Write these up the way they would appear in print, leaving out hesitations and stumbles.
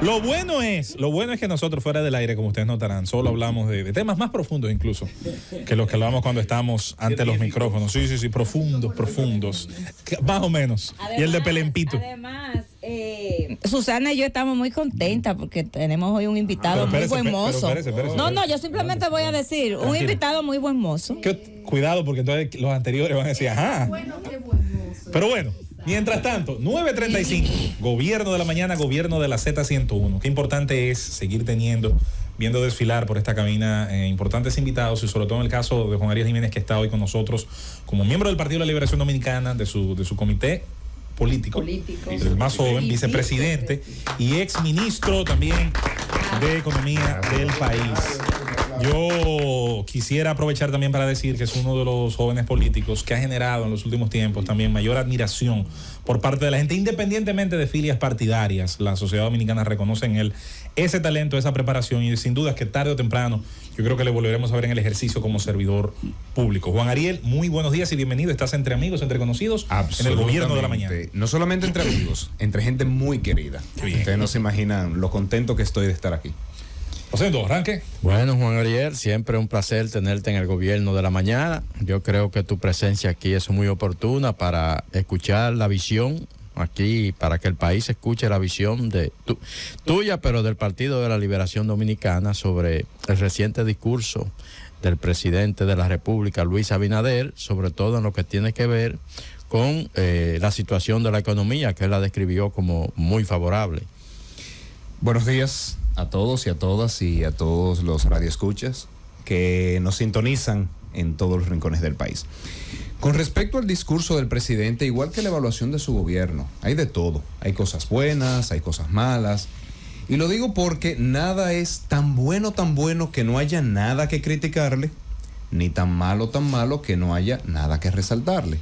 Lo bueno es que nosotros fuera del aire, como ustedes notarán, solo hablamos de temas más profundos incluso que los que hablamos cuando estamos ante los micrófonos. Sí, profundos, más o menos. Además, y el de Pelempito. Además, Susana y yo estamos muy contentas porque tenemos hoy un invitado muy buen mozo. No, yo simplemente voy a decir, un invitado muy buen mozo. Cuidado, porque entonces los anteriores van a decir, ajá. Pero bueno. Mientras tanto, 9:35, gobierno de la mañana, gobierno de la Z101. Qué importante es seguir viendo desfilar por esta cabina importantes invitados, y sobre todo en el caso de Juan Ariel Jiménez, que está hoy con nosotros como miembro del Partido de la Liberación Dominicana, de su comité político. El más joven, vicepresidente y ex ministro también de Economía del país. Yo quisiera aprovechar también para decir que es uno de los jóvenes políticos que ha generado en los últimos tiempos también mayor admiración por parte de la gente, independientemente de filias partidarias. La sociedad dominicana reconoce en él ese talento, esa preparación, y sin duda que tarde o temprano yo creo que le volveremos a ver en el ejercicio como servidor público. Juan Ariel, muy buenos días y bienvenido. Estás entre amigos, entre conocidos, en el gobierno de la mañana. No solamente entre amigos, entre gente muy querida. Ustedes no se imaginan lo contento que estoy de estar aquí. Arranque. Bueno, Juan Ariel, siempre un placer tenerte en el gobierno de la mañana. Yo creo que tu presencia aquí es muy oportuna para escuchar la visión aquí, para que el país escuche la visión tuya, pero del Partido de la Liberación Dominicana, sobre el reciente discurso del presidente de la República, Luis Abinader, sobre todo en lo que tiene que ver con la situación de la economía, que él la describió como muy favorable. Buenos días a todos y a todas y a todos los radioescuchas que nos sintonizan en todos los rincones del país. Con respecto al discurso del presidente, igual que la evaluación de su gobierno, hay de todo. Hay cosas buenas, hay cosas malas. Y lo digo porque nada es tan bueno que no haya nada que criticarle, ni tan malo que no haya nada que resaltarle.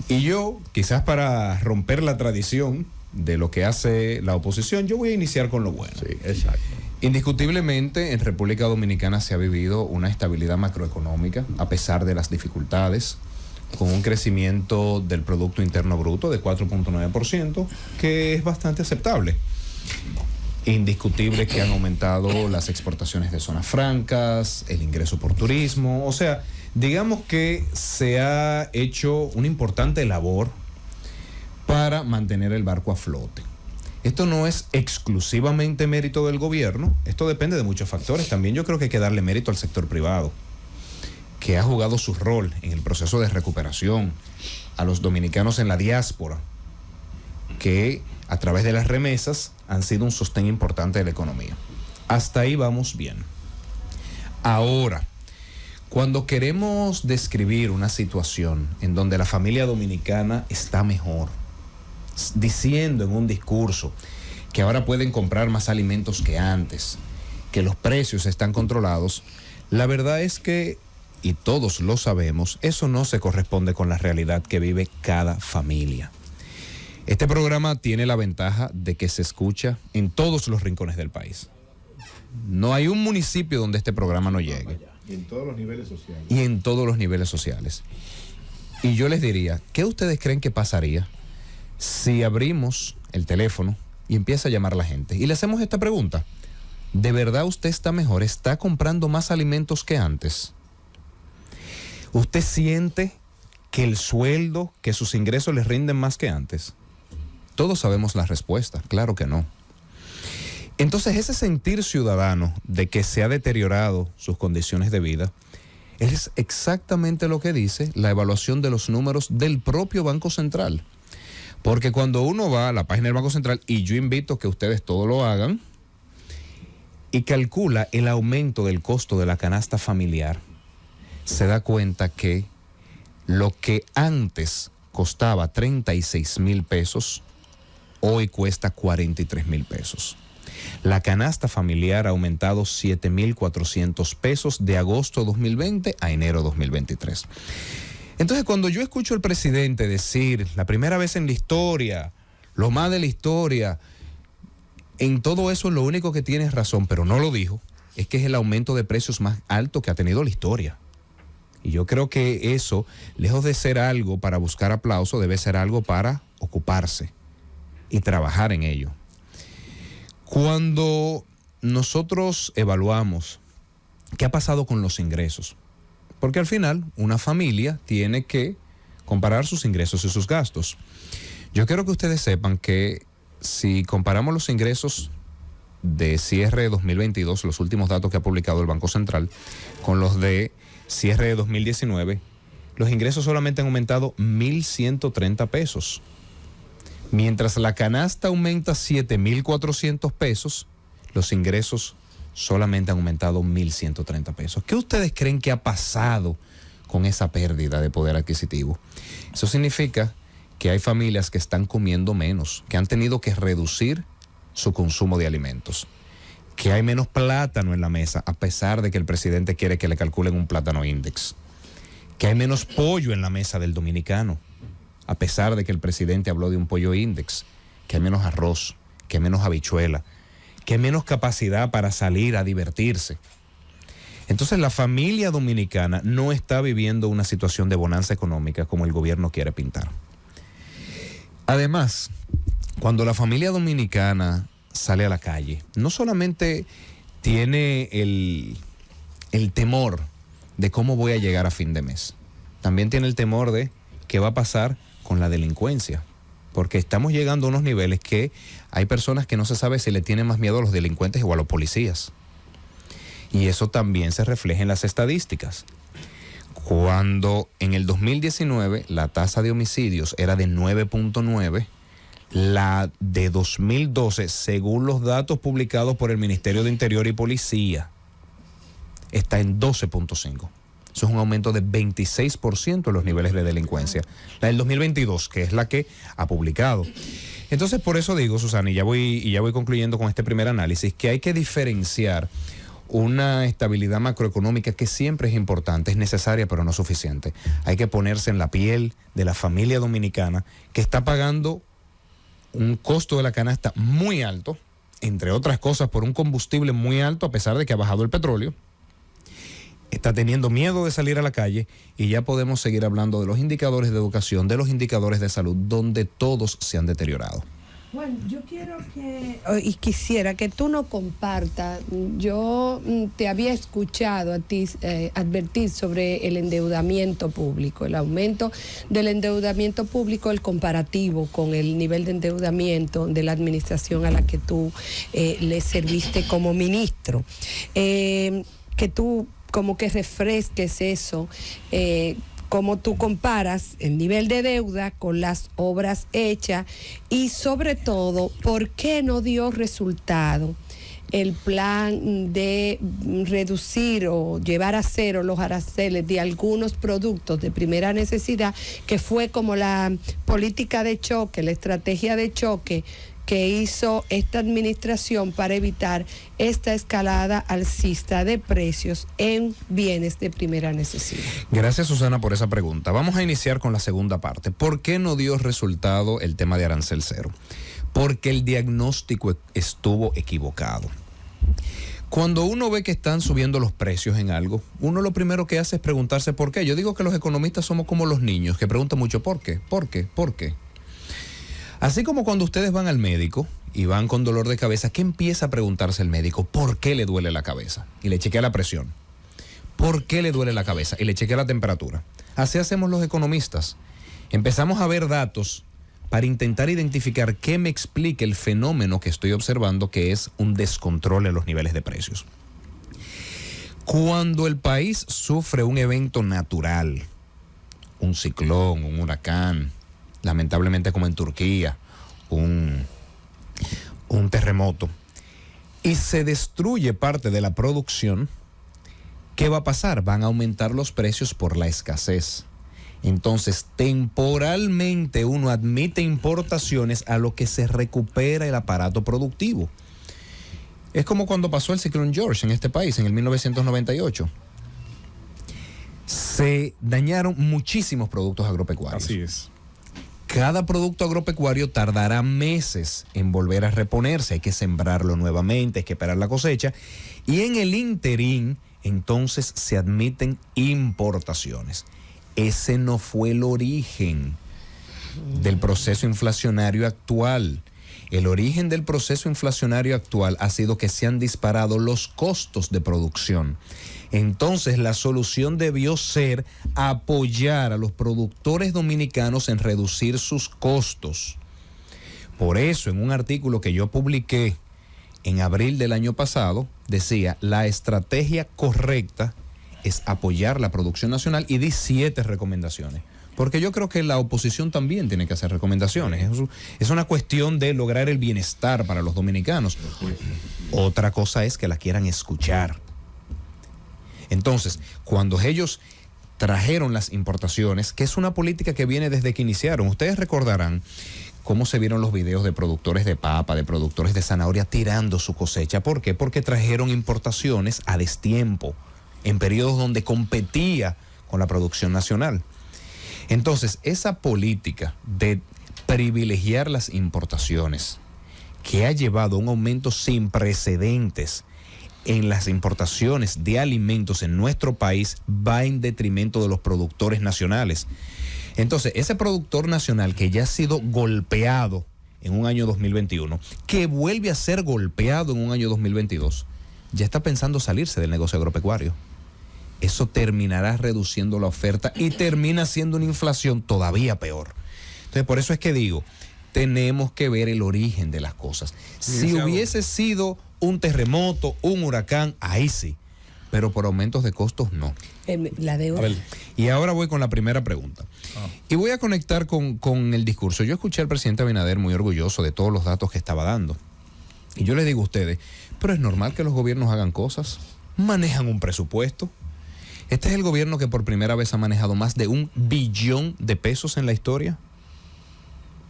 Y yo, quizás para romper la tradición de lo que hace la oposición, yo voy a iniciar con lo bueno. Sí, exacto. Indiscutiblemente en República Dominicana se ha vivido una estabilidad macroeconómica a pesar de las dificultades, con un crecimiento del Producto Interno Bruto de 4.9%, que es bastante aceptable. Indiscutible que han aumentado las exportaciones de zonas francas, el ingreso por turismo, o sea, digamos que se ha hecho una importante labor para mantener el barco a flote. Esto no es exclusivamente mérito del gobierno, esto depende de muchos factores. También yo creo que hay que darle mérito al sector privado, que ha jugado su rol en el proceso de recuperación, a los dominicanos en la diáspora, que a través de las remesas han sido un sostén importante de la economía. Hasta ahí vamos bien. Ahora, cuando queremos describir una situación en donde la familia dominicana está mejor, diciendo en un discurso que ahora pueden comprar más alimentos que antes, que los precios están controlados, la verdad es que, y todos lo sabemos, eso no se corresponde con la realidad que vive cada familia. Este programa tiene la ventaja de que se escucha en todos los rincones del país. No hay un municipio donde este programa no llegue. Y en todos los niveles sociales. Y en todos los niveles sociales. Y yo les diría, ¿qué ustedes creen que pasaría si abrimos el teléfono y empieza a llamar a la gente y le hacemos esta pregunta? ¿De verdad usted está mejor? ¿Está comprando más alimentos que antes? ¿Usted siente que el sueldo, que sus ingresos les rinden más que antes? Todos sabemos la respuesta, claro que no. Entonces, ese sentir ciudadano de que se ha deteriorado sus condiciones de vida es exactamente lo que dice la evaluación de los números del propio Banco Central. Porque cuando uno va a la página del Banco Central, y yo invito a que ustedes todo lo hagan, y calcula el aumento del costo de la canasta familiar, se da cuenta que lo que antes costaba 36,000 pesos, hoy cuesta 43,000 pesos. La canasta familiar ha aumentado 7,400 pesos de agosto 2020 a enero 2023. Entonces, cuando yo escucho al presidente decir, la primera vez en la historia, lo más de la historia, en todo eso lo único que tiene razón, pero no lo dijo, es que es el aumento de precios más alto que ha tenido la historia. Y yo creo que eso, lejos de ser algo para buscar aplauso, debe ser algo para ocuparse y trabajar en ello. Cuando nosotros evaluamos qué ha pasado con los ingresos, porque al final una familia tiene que comparar sus ingresos y sus gastos. Yo quiero que ustedes sepan que si comparamos los ingresos de cierre de 2022, los últimos datos que ha publicado el Banco Central, con los de cierre de 2019, los ingresos solamente han aumentado 1.130 pesos. Mientras la canasta aumenta 7.400 pesos, los ingresos solamente han aumentado 1.130 pesos. ¿Qué ustedes creen que ha pasado con esa pérdida de poder adquisitivo? Eso significa que hay familias que están comiendo menos, que han tenido que reducir su consumo de alimentos, que hay menos plátano en la mesa, a pesar de que el presidente quiere que le calculen un plátano index, que hay menos pollo en la mesa del dominicano, a pesar de que el presidente habló de un pollo index, que hay menos arroz, que hay menos habichuela, que hay menos capacidad para salir a divertirse. Entonces la familia dominicana no está viviendo una situación de bonanza económica como el gobierno quiere pintar. Además, cuando la familia dominicana sale a la calle, no solamente tiene el temor de cómo voy a llegar a fin de mes, también tiene el temor de qué va a pasar con la delincuencia, porque estamos llegando a unos niveles que hay personas que no se sabe si le tienen más miedo a los delincuentes o a los policías. Y eso también se refleja en las estadísticas. Cuando en el 2019 la tasa de homicidios era de 9.9, la de 2012, según los datos publicados por el Ministerio de Interior y Policía, está en 12.5. Eso es un aumento de 26% en los niveles de delincuencia. La del 2022, que es la que ha publicado. Entonces, por eso digo, Susana, y ya voy concluyendo con este primer análisis, que hay que diferenciar una estabilidad macroeconómica que siempre es importante, es necesaria, pero no suficiente. Hay que ponerse en la piel de la familia dominicana que está pagando un costo de la canasta muy alto, entre otras cosas por un combustible muy alto, a pesar de que ha bajado el petróleo. Está teniendo miedo de salir a la calle y ya podemos seguir hablando de los indicadores de educación, de los indicadores de salud, donde todos se han deteriorado. Bueno, yo quiero y quisiera que tú nos compartas. Yo te había escuchado a ti advertir sobre el endeudamiento público, el aumento del endeudamiento público, el comparativo con el nivel de endeudamiento de la administración a la que tú le serviste como ministro. Que tú como que refresques eso, cómo tú comparas el nivel de deuda con las obras hechas y sobre todo, ¿por qué no dio resultado el plan de reducir o llevar a cero los aranceles de algunos productos de primera necesidad, que fue como la política de choque, la estrategia de choque que hizo esta administración para evitar esta escalada alcista de precios en bienes de primera necesidad? Gracias, Susana, por esa pregunta. Vamos a iniciar con la segunda parte. ¿Por qué no dio resultado el tema de arancel cero? Porque el diagnóstico estuvo equivocado. Cuando uno ve que están subiendo los precios en algo, uno lo primero que hace es preguntarse por qué. Yo digo que los economistas somos como los niños, que preguntan mucho ¿por qué? ¿Por qué? ¿Por qué? Así como cuando ustedes van al médico y van con dolor de cabeza, ¿qué empieza a preguntarse el médico? ¿Por qué le duele la cabeza? Y le chequea la presión. ¿Por qué le duele la cabeza? Y le chequea la temperatura. Así hacemos los economistas. Empezamos a ver datos para intentar identificar qué me explica el fenómeno que estoy observando, que es un descontrol en los niveles de precios. Cuando el país sufre un evento natural, un ciclón, un huracán, lamentablemente como en Turquía, un terremoto, y se destruye parte de la producción, ¿qué va a pasar? Van a aumentar los precios por la escasez. Entonces, temporalmente uno admite importaciones a lo que se recupera el aparato productivo. Es como cuando pasó el ciclón George en este país, en el 1998. Se dañaron muchísimos productos agropecuarios. Así es. Cada producto agropecuario tardará meses en volver a reponerse. Hay que sembrarlo nuevamente, hay que esperar la cosecha. Y en el interín, entonces se admiten importaciones. Ese no fue el origen del proceso inflacionario actual. El origen del proceso inflacionario actual ha sido que se han disparado los costos de producción. Entonces, la solución debió ser apoyar a los productores dominicanos en reducir sus costos. Por eso, en un artículo que yo publiqué en abril del año pasado, decía, la estrategia correcta es apoyar la producción nacional y di 7 recomendaciones. Porque yo creo que la oposición también tiene que hacer recomendaciones. Es una cuestión de lograr el bienestar para los dominicanos. Otra cosa es que la quieran escuchar. Entonces, cuando ellos trajeron las importaciones, que es una política que viene desde que iniciaron, ustedes recordarán cómo se vieron los videos de productores de papa, de productores de zanahoria tirando su cosecha. ¿Por qué? Porque trajeron importaciones a destiempo, en periodos donde competía con la producción nacional. Entonces, esa política de privilegiar las importaciones, que ha llevado a un aumento sin precedentes en las importaciones de alimentos en nuestro país, va en detrimento de los productores nacionales. Entonces, ese productor nacional que ya ha sido golpeado en un año 2021, que vuelve a ser golpeado en un año 2022, ya está pensando salirse del negocio agropecuario. Eso terminará reduciendo la oferta y termina siendo una inflación todavía peor. Entonces, por eso es que digo, tenemos que ver el origen de las cosas. Si hubiese sido un terremoto, un huracán, ahí sí, pero por aumentos de costos no. La deuda. Y ahora voy con la primera pregunta. Y voy a conectar con el discurso. Yo escuché al presidente Abinader muy orgulloso de todos los datos que estaba dando. Y yo les digo a ustedes, pero es normal que los gobiernos hagan cosas, manejan un presupuesto. Este es el gobierno que por primera vez ha manejado más de $1 billón en la historia.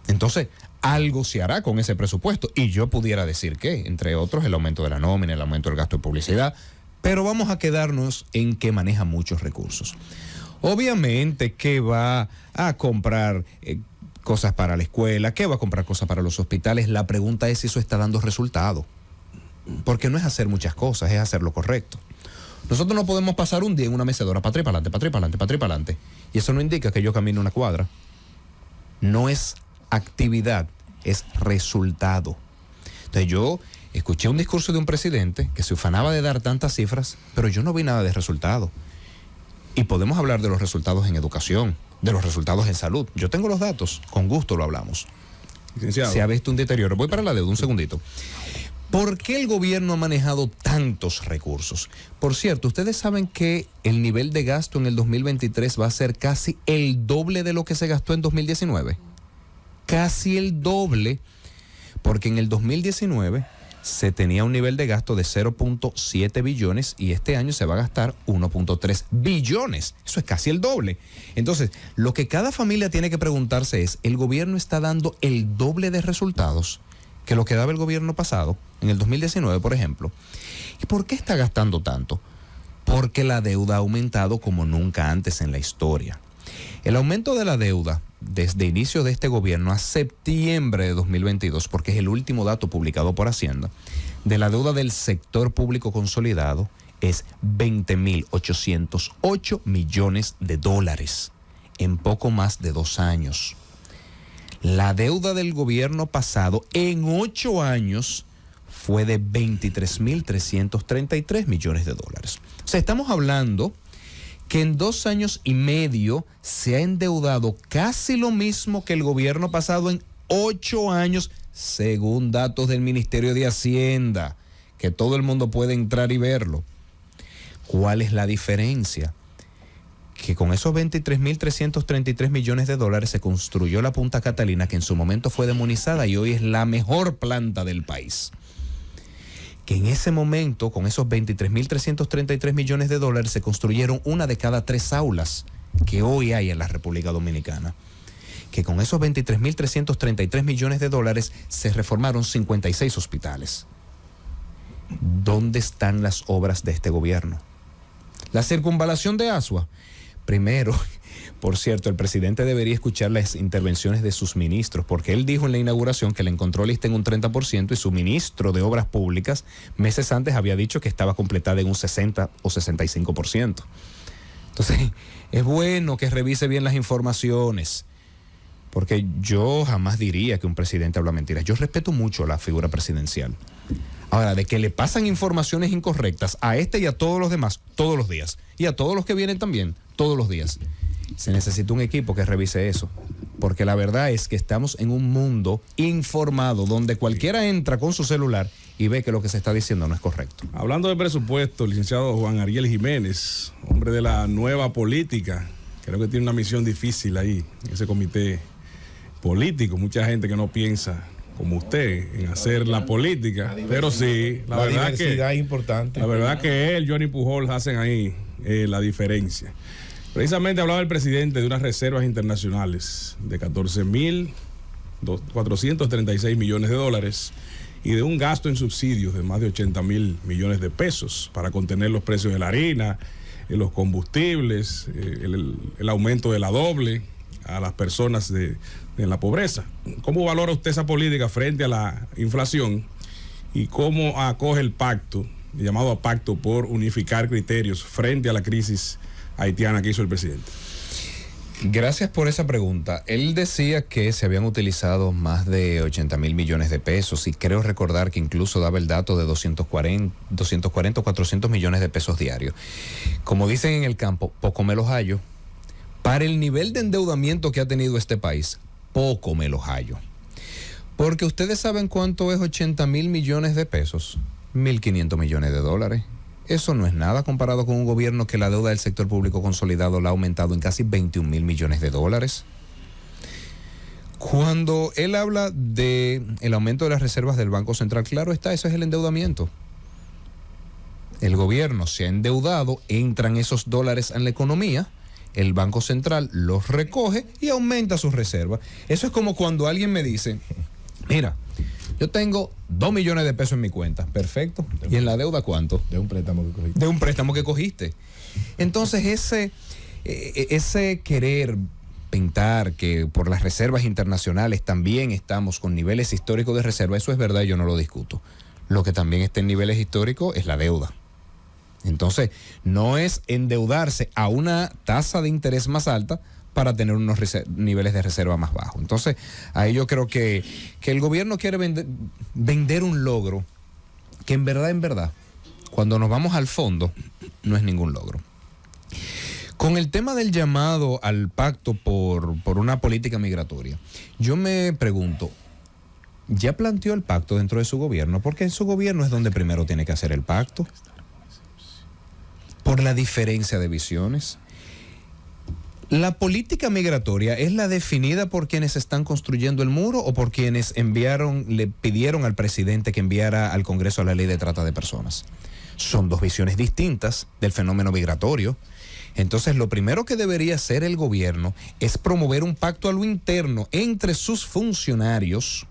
Entonces, algo se hará con ese presupuesto. Y yo pudiera decir que, entre otros, el aumento de la nómina, el aumento del gasto de publicidad. Pero vamos a quedarnos en que maneja muchos recursos. Obviamente que va a comprar cosas para la escuela, que va a comprar cosas para los hospitales. La pregunta es si eso está dando resultado. Porque no es hacer muchas cosas, es hacer lo correcto. Nosotros no podemos pasar un día en una mecedora para atrás, para adelante, para atrás, para adelante, para atrás, para adelante. Y eso no indica que yo camine una cuadra. No es actividad, es resultado. Entonces yo escuché un discurso de un presidente que se ufanaba de dar tantas cifras, pero yo no vi nada de resultado. Y podemos hablar de los resultados en educación, de los resultados en salud. Yo tengo los datos, con gusto lo hablamos. Licenciado. Se ha visto un deterioro. Voy para la deuda, un segundito. ¿Por qué el gobierno ha manejado tantos recursos? Por cierto, ustedes saben que el nivel de gasto en el 2023 va a ser casi el doble de lo que se gastó en 2019. Casi el doble, porque en el 2019 se tenía un nivel de gasto de 0.7 billones y este año se va a gastar 1.3 billones. Eso es casi el doble. Entonces, lo que cada familia tiene que preguntarse es, ¿el gobierno está dando el doble de resultados que lo que daba el gobierno pasado, en el 2019, por ejemplo? ¿Y por qué está gastando tanto? Porque la deuda ha aumentado como nunca antes en la historia. El aumento de la deuda desde inicio de este gobierno a septiembre de 2022, porque es el último dato publicado por Hacienda, de la deuda del sector público consolidado es 20.808 millones de dólares en poco más de 2 años. La deuda del gobierno pasado en 8 años fue de 23.333 millones de dólares. O sea, estamos hablando que en 2 años y medio se ha endeudado casi lo mismo que el gobierno pasado en 8 años, según datos del Ministerio de Hacienda, que todo el mundo puede entrar y verlo. ¿Cuál es la diferencia? Que con esos 23.333 millones de dólares se construyó la Punta Catalina, que en su momento fue demonizada y hoy es la mejor planta del país. Que en ese momento, con esos 23.333 millones de dólares, se construyeron 1 de cada 3 aulas que hoy hay en la República Dominicana. Que con esos 23.333 millones de dólares se reformaron 56 hospitales. ¿Dónde están las obras de este gobierno? La circunvalación de Asua. Primero, por cierto, el presidente debería escuchar las intervenciones de sus ministros, porque él dijo en la inauguración que le encontró lista en un 30% y su ministro de Obras Públicas meses antes había dicho que estaba completada en un 60 o 65%. Entonces, es bueno que revise bien las informaciones. Porque yo jamás diría que un presidente habla mentiras. Yo respeto mucho la figura presidencial. Ahora, de que le pasan informaciones incorrectas a este y a todos los demás, todos los días. Y a todos los que vienen también, todos los días. Se necesita un equipo que revise eso. Porque la verdad es que estamos en un mundo informado donde cualquiera entra con su celular y ve que lo que se está diciendo no es correcto. Hablando de presupuesto, el licenciado Juan Ariel Jiménez, hombre de la nueva política, creo que tiene una misión difícil ahí, en ese comité político. Mucha gente que no piensa como usted en hacer la política, pero sí, la verdad que es importante. La verdad que él, Johnny Pujols, hacen ahí la diferencia. Precisamente hablaba el presidente de unas reservas internacionales de 14.436 millones de dólares y de un gasto en subsidios de más de 80.000 millones de pesos para contener los precios de la harina, los combustibles, el aumento de la doble a las personas de la pobreza. ¿Cómo valora usted esa política frente a la inflación y cómo acoge el pacto, llamado pacto por unificar criterios frente a la crisis haitiana que hizo el presidente? Gracias por esa pregunta. Él decía que se habían utilizado más de 80.000 millones de pesos y creo recordar que incluso daba el dato de 240 o 400 millones de pesos diarios. Como dicen en el campo, poco me los hallo. Para el nivel de endeudamiento que ha tenido este país, poco me los hallo. Porque ustedes saben cuánto es 80.000 millones de pesos, 1.500 millones de dólares. Eso no es nada comparado con un gobierno que la deuda del sector público consolidado la ha aumentado en casi 21.000 millones de dólares. Cuando él habla de el aumento de las reservas del Banco Central, claro está, eso es el endeudamiento. El gobierno se ha endeudado, entran esos dólares en la economía, el Banco Central los recoge y aumenta sus reservas. Eso es como cuando alguien me dice, mira, yo tengo 2 millones de pesos en mi cuenta. Perfecto. ¿Y en la deuda cuánto? De un préstamo que cogiste. De un préstamo que cogiste. Entonces ese querer pintar que por las reservas internacionales también estamos con niveles históricos de reserva, eso es verdad, yo no lo discuto. Lo que también está en niveles históricos es la deuda. Entonces, no es endeudarse a una tasa de interés más alta para tener unos niveles de reserva más bajos. Entonces, ahí yo creo que el gobierno quiere vender un logro que en verdad, cuando nos vamos al fondo, no es ningún logro. Con el tema del llamado al pacto por una política migratoria, yo me pregunto, ¿ya planteó el pacto dentro de su gobierno? Porque en su gobierno es donde primero tiene que hacer el pacto. Por la diferencia de visiones. ¿La política migratoria es la definida por quienes están construyendo el muro o por quienes le pidieron al presidente que enviara al Congreso la ley de trata de personas? Son dos visiones distintas del fenómeno migratorio. Entonces, lo primero que debería hacer el gobierno es promover un pacto a lo interno entre sus funcionarios,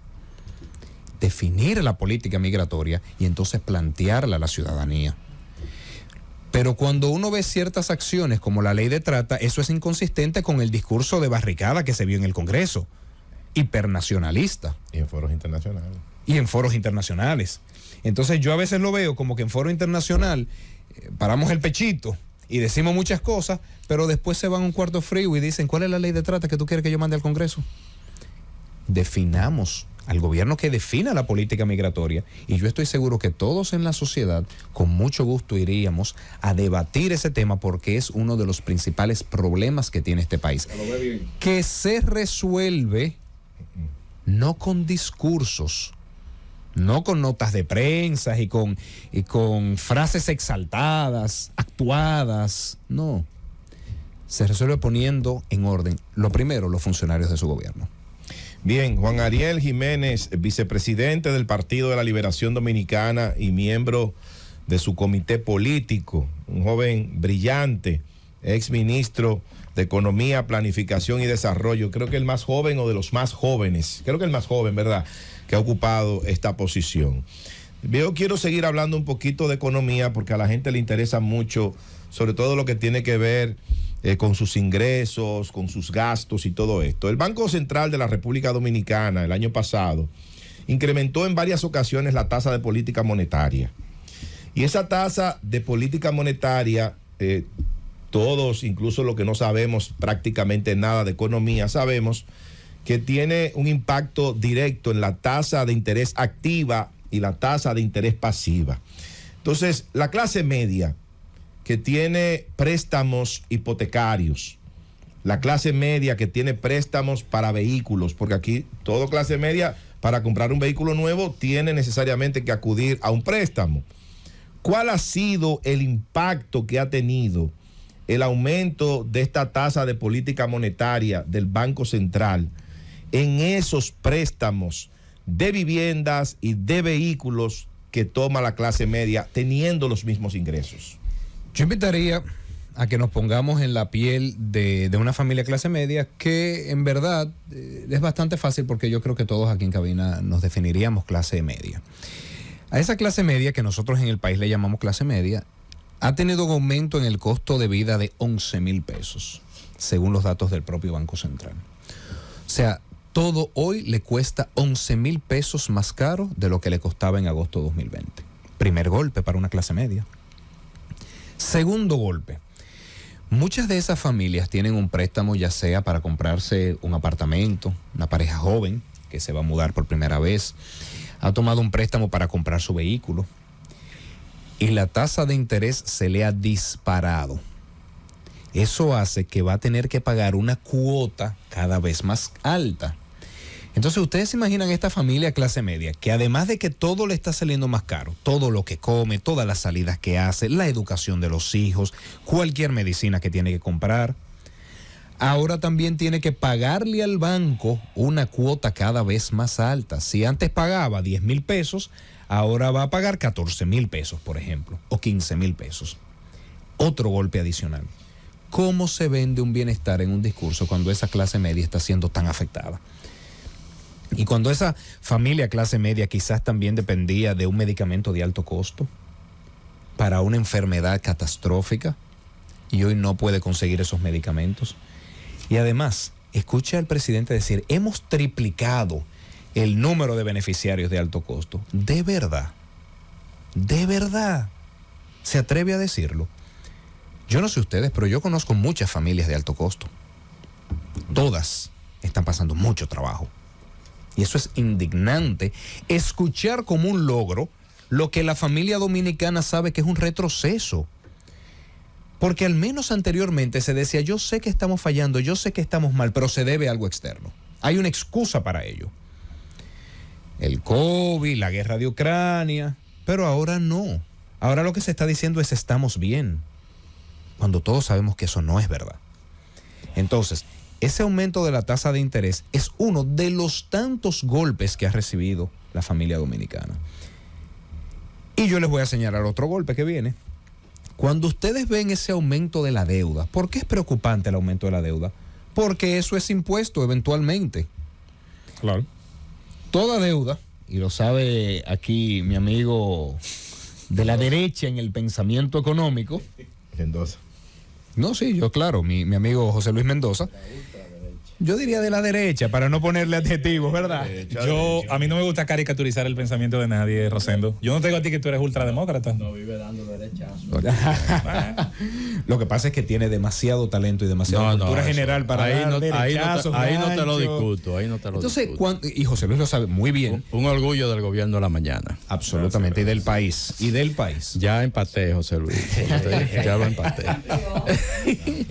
definir la política migratoria y entonces plantearla a la ciudadanía. Pero cuando uno ve ciertas acciones como la ley de trata, eso es inconsistente con el discurso de barricada que se vio en el Congreso, hipernacionalista. Y en foros internacionales. Entonces yo a veces lo veo como que en foro internacional paramos el pechito y decimos muchas cosas, pero después se van a un cuarto frío y dicen, ¿cuál es la ley de trata que tú quieres que yo mande al Congreso? Definamos al gobierno que defina la política migratoria, y yo estoy seguro que todos en la sociedad con mucho gusto iríamos a debatir ese tema porque es uno de los principales problemas que tiene este país, que se resuelve no con discursos, no con notas de prensa y con frases exaltadas, actuadas, no, se resuelve poniendo en orden, lo primero, los funcionarios de su gobierno. Bien, Juan Ariel Jiménez, vicepresidente del Partido de la Liberación Dominicana y miembro de su comité político, un joven brillante, exministro de Economía, Planificación y Desarrollo, creo que el más joven o de los más jóvenes, creo que el más joven, ¿verdad?, que ha ocupado esta posición. Yo quiero seguir hablando un poquito de economía porque a la gente le interesa mucho, sobre todo lo que tiene que ver con sus ingresos, con sus gastos y todo esto. El Banco Central de la República Dominicana el año pasado incrementó en varias ocasiones la tasa de política monetaria. Y esa tasa de política monetaria, todos, incluso los que no sabemos prácticamente nada de economía, sabemos que tiene un impacto directo en la tasa de interés activa y la tasa de interés pasiva. Entonces, la clase media que tiene préstamos hipotecarios, la clase media que tiene préstamos para vehículos, porque aquí toda clase media para comprar un vehículo nuevo tiene necesariamente que acudir a un préstamo. ¿Cuál ha sido el impacto que ha tenido el aumento de esta tasa de política monetaria del Banco Central en esos préstamos de viviendas y de vehículos que toma la clase media teniendo los mismos ingresos? Yo invitaría a que nos pongamos en la piel de una familia clase media, que en verdad es bastante fácil, porque yo creo que todos aquí en cabina nos definiríamos clase media. A esa clase media, que nosotros en el país le llamamos clase media, ha tenido un aumento en el costo de vida de 11,000 pesos, según los datos del propio Banco Central. O sea, todo hoy le cuesta 11,000 pesos más caro de lo que le costaba en agosto de 2020. Primer golpe para una clase media. Segundo golpe. Muchas de esas familias tienen un préstamo, ya sea para comprarse un apartamento, una pareja joven que se va a mudar por primera vez, ha tomado un préstamo para comprar su vehículo y la tasa de interés se le ha disparado. Eso hace que va a tener que pagar una cuota cada vez más alta. Entonces, ustedes se imaginan esta familia clase media, que además de que todo le está saliendo más caro, todo lo que come, todas las salidas que hace, la educación de los hijos, cualquier medicina que tiene que comprar, ahora también tiene que pagarle al banco una cuota cada vez más alta. Si antes pagaba 10,000 pesos, ahora va a pagar 14,000 pesos, por ejemplo, o 15,000 pesos. Otro golpe adicional. ¿Cómo se vende un bienestar en un discurso cuando esa clase media está siendo tan afectada? Y cuando esa familia clase media quizás también dependía de un medicamento de alto costo para una enfermedad catastrófica y hoy no puede conseguir esos medicamentos. Y además, escuché al presidente decir, hemos triplicado el número de beneficiarios de alto costo. ¿De verdad? ¿De verdad? ¿Se atreve a decirlo? Yo no sé ustedes, pero yo conozco muchas familias de alto costo. Todas están pasando mucho trabajo. Y eso es indignante, escuchar como un logro lo que la familia dominicana sabe que es un retroceso. Porque al menos anteriormente se decía, yo sé que estamos fallando, yo sé que estamos mal, pero se debe a algo externo. Hay una excusa para ello. El COVID, la guerra de Ucrania, pero ahora no. Ahora lo que se está diciendo es estamos bien, cuando todos sabemos que eso no es verdad. Entonces, ese aumento de la tasa de interés es uno de los tantos golpes que ha recibido la familia dominicana. Y yo les voy a señalar otro golpe que viene. Cuando ustedes ven ese aumento de la deuda, ¿por qué es preocupante el aumento de la deuda? Porque eso es impuesto eventualmente. Claro. Toda deuda, y lo sabe aquí mi amigo de la derecha en el pensamiento económico. Mendoza. No, sí, yo claro, mi amigo José Luis Mendoza. Yo diría de la derecha, para no ponerle adjetivos, ¿verdad? A mí no me gusta caricaturizar el pensamiento de nadie, Rosendo. Yo no te digo a ti que tú eres ultrademócrata. No vive dando derechazos. Lo que pasa es que tiene demasiado talento y demasiada cultura general para dar derechazos. Ahí no te lo discuto, Entonces, y José Luis lo sabe muy bien. Un orgullo del gobierno de la mañana. Absolutamente, gracias. Y del país. Ya empaté, José Luis. Ya lo empaté.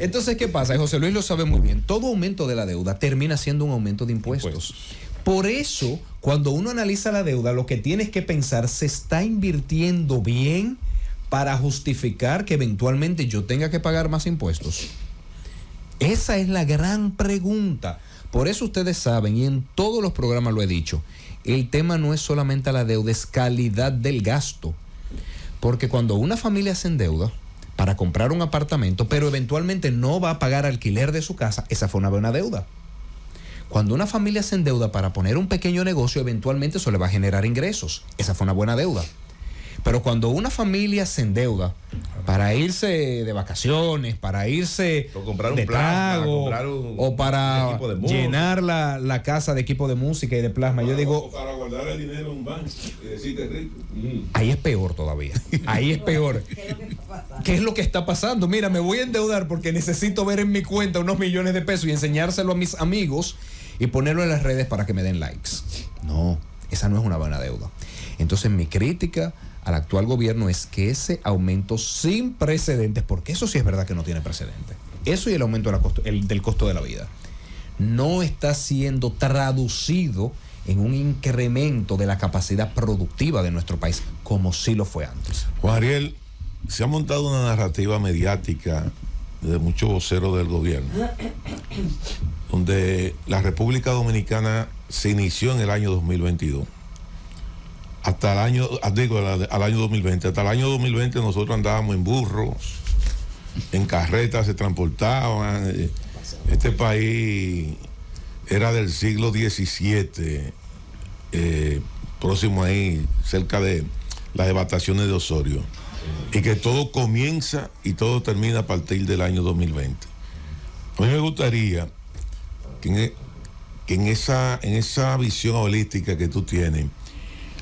Entonces, ¿qué pasa? José Luis lo sabe muy bien. Todo aumento de la deuda termina siendo un aumento de impuestos. Por eso, cuando uno analiza la deuda, lo que tienes que pensar, ¿se está invirtiendo bien para justificar que eventualmente yo tenga que pagar más impuestos? Esa es la gran pregunta. Por eso ustedes saben, y en todos los programas lo he dicho, el tema no es solamente la deuda, es calidad del gasto. Porque cuando una familia se endeuda para comprar un apartamento, pero eventualmente no va a pagar alquiler de su casa, esa fue una buena deuda. Cuando una familia se endeuda para poner un pequeño negocio, eventualmente eso le va a generar ingresos, esa fue una buena deuda. Pero cuando una familia se endeuda para irse de vacaciones, para irse o comprar de un plasma, trago, o para llenar la casa de equipo de música y de plasma, yo digo, para guardar el dinero en un banco y decirte rico. Ahí es peor todavía. Ahí es peor. ¿Qué es lo que está pasando? Mira, me voy a endeudar porque necesito ver en mi cuenta unos millones de pesos y enseñárselo a mis amigos. y ponerlo en las redes para que me den likes. No, esa no es una buena deuda. Entonces mi crítica al actual gobierno es que ese aumento sin precedentes, porque eso sí es verdad que no tiene precedentes, eso y el aumento del costo de la vida, no está siendo traducido en un incremento de la capacidad productiva de nuestro país, como sí lo fue antes. Juan Ariel, se ha montado una narrativa mediática de muchos voceros del gobierno, donde la República Dominicana se inició en el año 2022. Hasta el año, al año 2020. Hasta el año 2020 nosotros andábamos en burros, en carretas se transportaban. Este país era del siglo XVII, próximo ahí, cerca de las devastaciones de Osorio, y que todo comienza y todo termina a partir del año 2020. A mí me gustaría que en esa visión holística que tú tienes,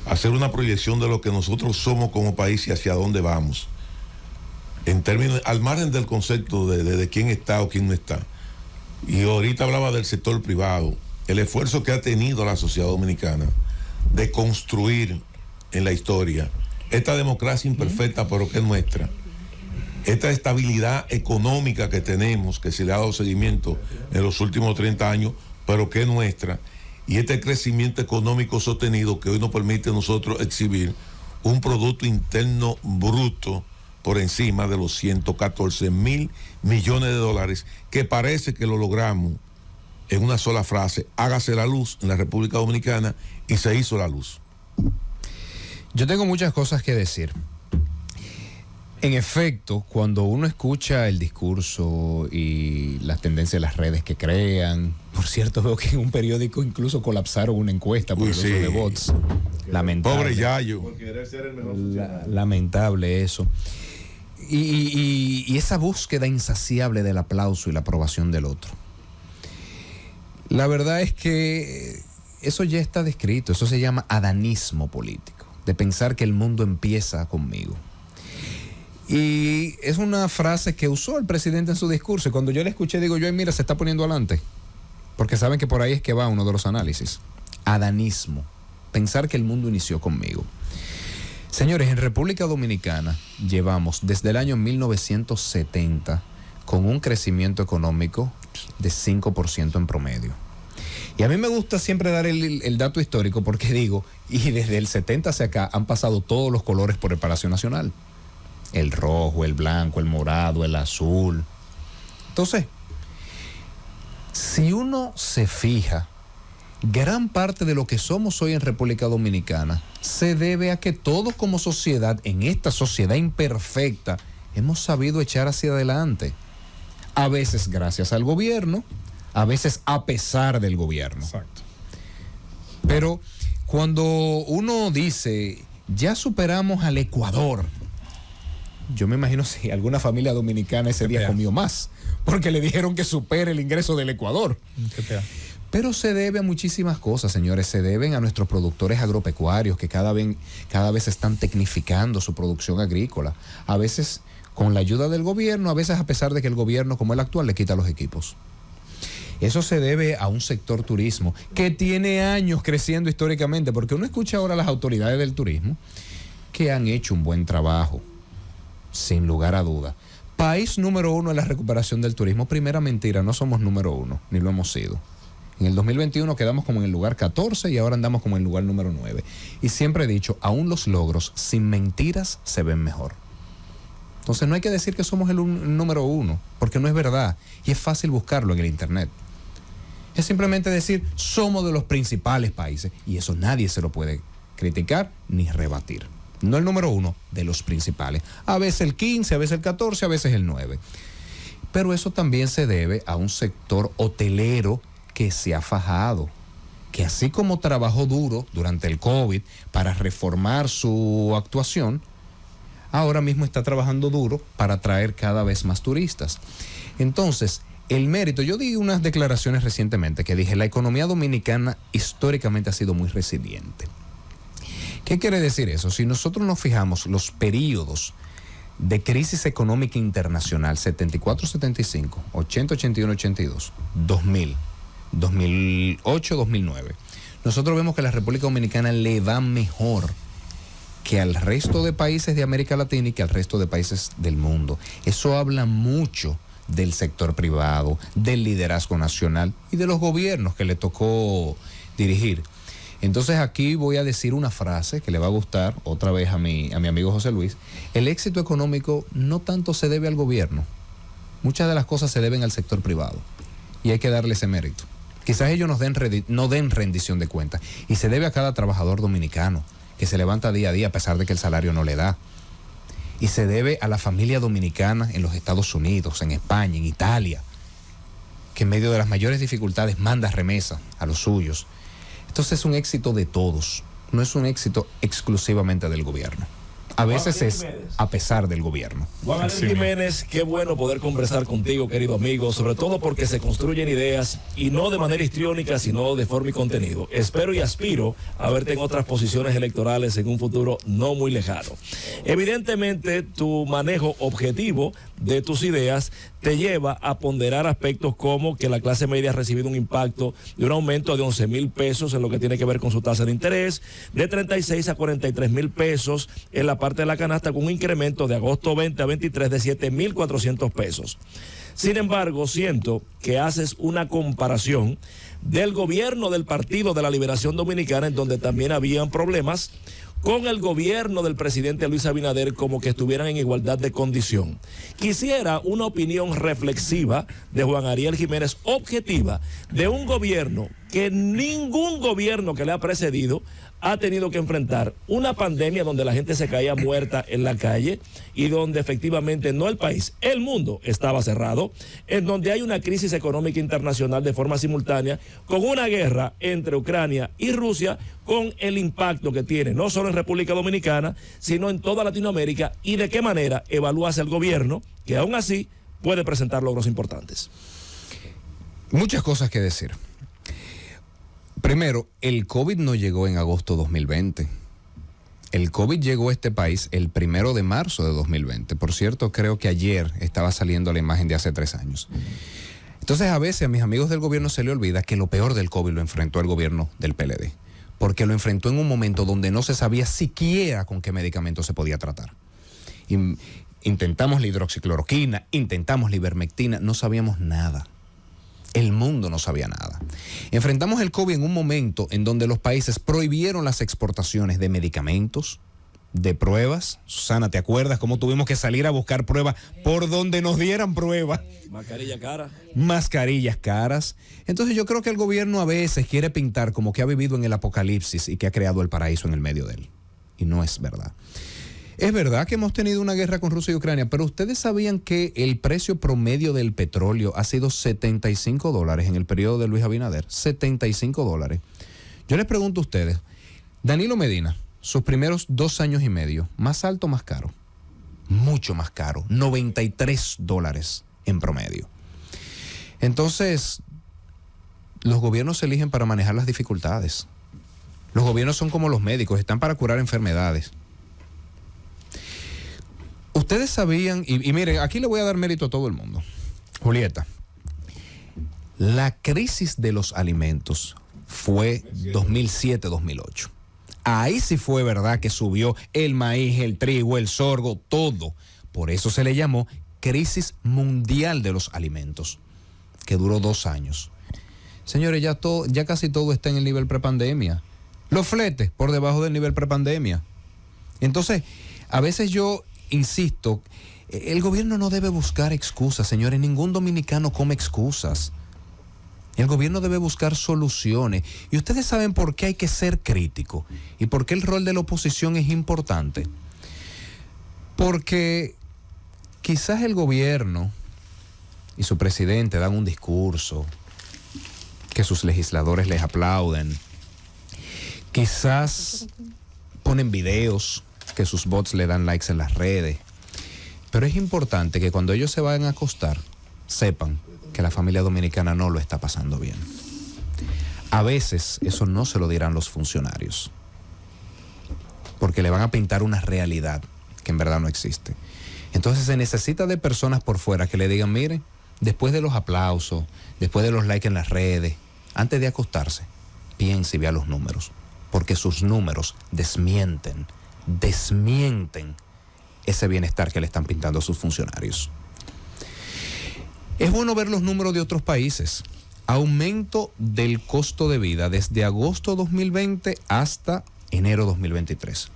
hacer una proyección de lo que nosotros somos como país y hacia dónde vamos, en términos, al margen del concepto de quién está o quién no está. Y ahorita hablaba del sector privado, el esfuerzo que ha tenido la sociedad dominicana de construir en la historia esta democracia imperfecta, pero que es nuestra, esta estabilidad económica que tenemos, que se le ha dado seguimiento en los últimos 30 años, pero que es nuestra, y este crecimiento económico sostenido que hoy nos permite a nosotros exhibir un Producto Interno Bruto por encima de los 114,000 millones de dólares, que parece que lo logramos en una sola frase: hágase la luz en la República Dominicana, y se hizo la luz. Yo tengo muchas cosas que decir. En efecto, cuando uno escucha el discurso y las tendencias de las redes que crean, por cierto, veo que en un periódico incluso colapsaron una encuesta por el uso de bots. Lamentable. Pobre Yayo. Por querer ser el mejor funcionario. Lamentable eso. Y esa búsqueda insaciable del aplauso y la aprobación del otro. La verdad es que eso ya está descrito, eso se llama adanismo político, de pensar que el mundo empieza conmigo. Y es una frase que usó el presidente en su discurso, y cuando yo la escuché digo yo, mira, se está poniendo adelante, porque saben que por ahí es que va uno de los análisis. Adanismo, pensar que el mundo inició conmigo. Señores, en República Dominicana llevamos desde el año 1970 con un crecimiento económico de 5% en promedio. Y a mí me gusta siempre dar el dato histórico, porque digo, y desde el 70 hacia acá han pasado todos los colores por el Palacio Nacional. El rojo, el blanco, el morado, el azul. Entonces, si uno se fija, gran parte de lo que somos hoy en República Dominicana se debe a que todos como sociedad, en esta sociedad imperfecta, hemos sabido echar hacia adelante. A veces gracias al gobierno, a veces a pesar del gobierno. Exacto. Pero cuando uno dice, ya superamos al Ecuador, yo me imagino si alguna familia dominicana ese día comió más, porque le dijeron que supere el ingreso del Ecuador. Pero se debe a muchísimas cosas, señores. Se deben a nuestros productores agropecuarios, que cada vez están tecnificando su producción agrícola. A veces con la ayuda del gobierno, a veces a pesar de que el gobierno, como el actual, le quita los equipos. Eso se debe a un sector turismo que tiene años creciendo históricamente, porque uno escucha ahora a las autoridades del turismo que han hecho un buen trabajo, sin lugar a duda. País número 1 en la recuperación del turismo. Primera mentira, no somos número 1, ni lo hemos sido. En el 2021 quedamos como en el lugar 14 y ahora andamos como en el lugar número 9. Y siempre he dicho, aún los logros sin mentiras se ven mejor. Entonces no hay que decir que somos el número 1, porque no es verdad. Y es fácil buscarlo en el internet. Es simplemente decir, somos de los principales países. Y eso nadie se lo puede criticar ni rebatir. No el número 1, de los principales. A veces el 15, a veces el 14, a veces el 9. Pero eso también se debe a un sector hotelero que se ha fajado, que así como trabajó duro durante el COVID para reformar su actuación, ahora mismo está trabajando duro para atraer cada vez más turistas. Entonces, el mérito, yo di unas declaraciones recientemente que dije, la economía dominicana históricamente ha sido muy resiliente. ¿Qué quiere decir eso? Si nosotros nos fijamos los periodos de crisis económica internacional, 74-75, 80-81-82, 2000, 2008-2009. Nosotros vemos que a la República Dominicana le va mejor que al resto de países de América Latina y que al resto de países del mundo. Eso habla mucho del sector privado, del liderazgo nacional y de los gobiernos que le tocó dirigir. Entonces aquí voy a decir una frase que le va a gustar otra vez a mi amigo José Luis. El éxito económico no tanto se debe al gobierno, muchas de las cosas se deben al sector privado y hay que darle ese mérito. Quizás ellos no den rendición de cuentas y se debe a cada trabajador dominicano que se levanta día a día a pesar de que el salario no le da. Y se debe a la familia dominicana en los Estados Unidos, en España, en Italia, que en medio de las mayores dificultades manda remesa a los suyos. Entonces es un éxito de todos, no es un éxito exclusivamente del gobierno. A veces es a pesar del gobierno. Juan Ariel Jiménez, qué bueno poder conversar contigo, querido amigo, sobre todo porque se construyen ideas y no de manera histriónica, sino de forma y contenido. Espero y aspiro a verte en otras posiciones electorales en un futuro no muy lejano. Evidentemente, tu manejo objetivo de tus ideas te lleva a ponderar aspectos como que la clase media ha recibido un impacto de un aumento de 11,000 pesos en lo que tiene que ver con su tasa de interés, de 36 a 43,000 pesos en la parte de la canasta, con un incremento de agosto 20 a 23 de 7,400 pesos. Sin embargo, siento que haces una comparación del gobierno del Partido de la Liberación Dominicana, en donde también habían problemas, con el gobierno del presidente Luis Abinader, como que estuvieran en igualdad de condición. Quisiera una opinión reflexiva de Juan Ariel Jiménez, objetiva, de un gobierno que ningún gobierno que le ha precedido ha tenido que enfrentar una pandemia donde la gente se caía muerta en la calle y donde efectivamente no el país, el mundo estaba cerrado, en donde hay una crisis económica internacional de forma simultánea, con una guerra entre Ucrania y Rusia, con el impacto que tiene no solo en República Dominicana, sino en toda Latinoamérica, y de qué manera evalúa el gobierno, que aún así puede presentar logros importantes. Muchas cosas que decir. Primero, el COVID no llegó en agosto de 2020. El COVID llegó a este país el 1 de marzo de 2020. Por cierto, creo que ayer estaba saliendo la imagen de hace 3 años. Entonces, a veces a mis amigos del gobierno se le olvida que lo peor del COVID lo enfrentó el gobierno del PLD, porque lo enfrentó en un momento donde no se sabía siquiera con qué medicamento se podía tratar. Intentamos la hidroxicloroquina, intentamos la ivermectina, no sabíamos nada. El mundo no sabía nada. Enfrentamos el COVID en un momento en donde los países prohibieron las exportaciones de medicamentos, de pruebas. Susana, ¿te acuerdas cómo tuvimos que salir a buscar pruebas por donde nos dieran pruebas? Mascarilla cara. Mascarillas caras. Entonces yo creo que el gobierno a veces quiere pintar como que ha vivido en el apocalipsis y que ha creado el paraíso en el medio de él. Y no es verdad. Es verdad que hemos tenido una guerra con Rusia y Ucrania, pero ustedes sabían que el precio promedio del petróleo ha sido $75 en el periodo de Luis Abinader. $75. Yo les pregunto a ustedes, Danilo Medina, sus primeros 2 años y medio, ¿más alto o más caro? Mucho más caro, $93 en promedio. Entonces, los gobiernos se eligen para manejar las dificultades. Los gobiernos son como los médicos, están para curar enfermedades. Ustedes sabían, y miren, aquí le voy a dar mérito a todo el mundo. Julieta, la crisis de los alimentos fue 2007-2008. Ahí sí fue verdad que subió el maíz, el trigo, el sorgo, todo. Por eso se le llamó crisis mundial de los alimentos, que duró 2 años. Señores, ya casi todo está en el nivel prepandemia. Los fletes por debajo del nivel prepandemia. Entonces, a veces yo insisto, el gobierno no debe buscar excusas, señores. Ningún dominicano come excusas. El gobierno debe buscar soluciones. Y ustedes saben por qué hay que ser crítico y por qué el rol de la oposición es importante. Porque quizás el gobierno y su presidente dan un discurso que sus legisladores les aplauden. Quizás ponen videos que sus bots le dan likes en las redes. Pero es importante que cuando ellos se vayan a acostar, sepan que la familia dominicana no lo está pasando bien. A veces eso no se lo dirán los funcionarios, porque le van a pintar una realidad que en verdad no existe. Entonces se necesita de personas por fuera que le digan, mire, después de los aplausos, después de los likes en las redes, antes de acostarse, piense y vea los números, porque sus números desmienten ese bienestar que le están pintando a sus funcionarios. Es bueno ver los números de otros países. Aumento del costo de vida desde agosto 2020 hasta enero 2023.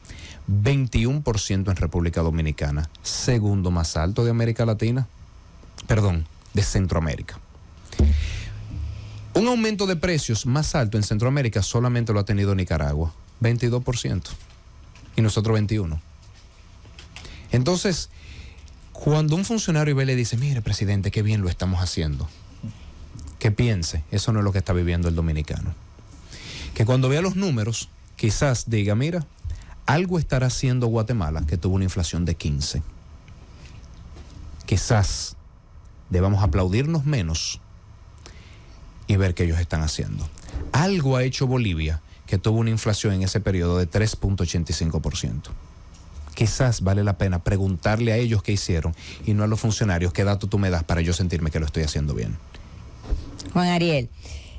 21% en República Dominicana, segundo más alto de América Latina, de Centroamérica. Un aumento de precios más alto en Centroamérica solamente lo ha tenido Nicaragua, 22%, y nosotros 21%. Entonces, cuando un funcionario ve y le dice, mire, presidente, qué bien lo estamos haciendo, que piense, eso no es lo que está viviendo el dominicano. Que cuando vea los números, quizás diga, mira, algo estará haciendo Guatemala, que tuvo una inflación de 15. Quizás debamos aplaudirnos menos y ver qué ellos están haciendo. Algo ha hecho Bolivia, que tuvo una inflación en ese periodo de 3.85%. Quizás vale la pena preguntarle a ellos qué hicieron y no a los funcionarios qué dato tú me das para yo sentirme que lo estoy haciendo bien. Juan Ariel,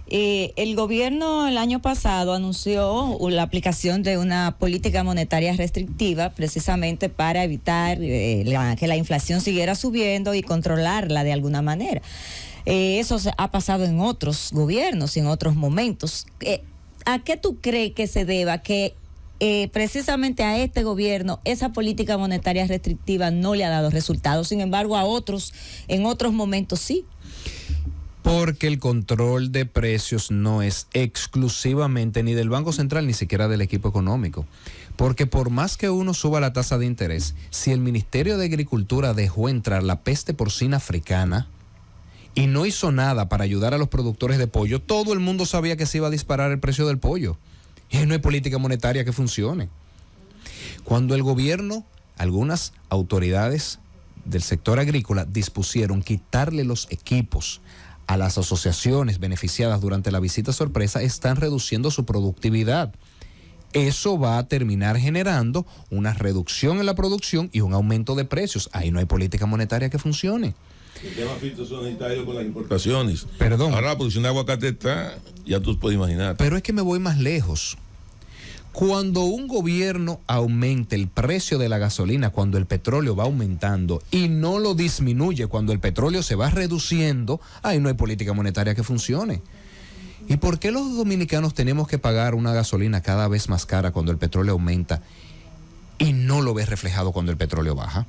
el gobierno el año pasado anunció la aplicación de una política monetaria restrictiva precisamente para evitar que la inflación siguiera subiendo y controlarla de alguna manera. Eso ha pasado en otros gobiernos y en otros momentos. ¿A qué tú crees que se deba que precisamente a este gobierno esa política monetaria restrictiva no le ha dado resultados? Sin embargo, a otros, en otros momentos sí. Porque el control de precios no es exclusivamente ni del Banco Central ni siquiera del equipo económico. Porque por más que uno suba la tasa de interés, si el Ministerio de Agricultura dejó entrar la peste porcina africana y no hizo nada para ayudar a los productores de pollo, todo el mundo sabía que se iba a disparar el precio del pollo. Y no hay política monetaria que funcione. Cuando el gobierno, algunas autoridades del sector agrícola dispusieron quitarle los equipos a las asociaciones beneficiadas durante la visita sorpresa, están reduciendo su productividad. Eso va a terminar generando una reducción en la producción y un aumento de precios. Ahí no hay política monetaria que funcione. El tema fitosanitario con las importaciones. Perdón. Ahora la producción de aguacate está, ya tú puedes imaginar. Pero es que me voy más lejos. Cuando un gobierno aumente el precio de la gasolina, cuando el petróleo va aumentando y no lo disminuye cuando el petróleo se va reduciendo, ahí no hay política monetaria que funcione. ¿Y por qué los dominicanos tenemos que pagar una gasolina cada vez más cara cuando el petróleo aumenta y no lo ves reflejado cuando el petróleo baja?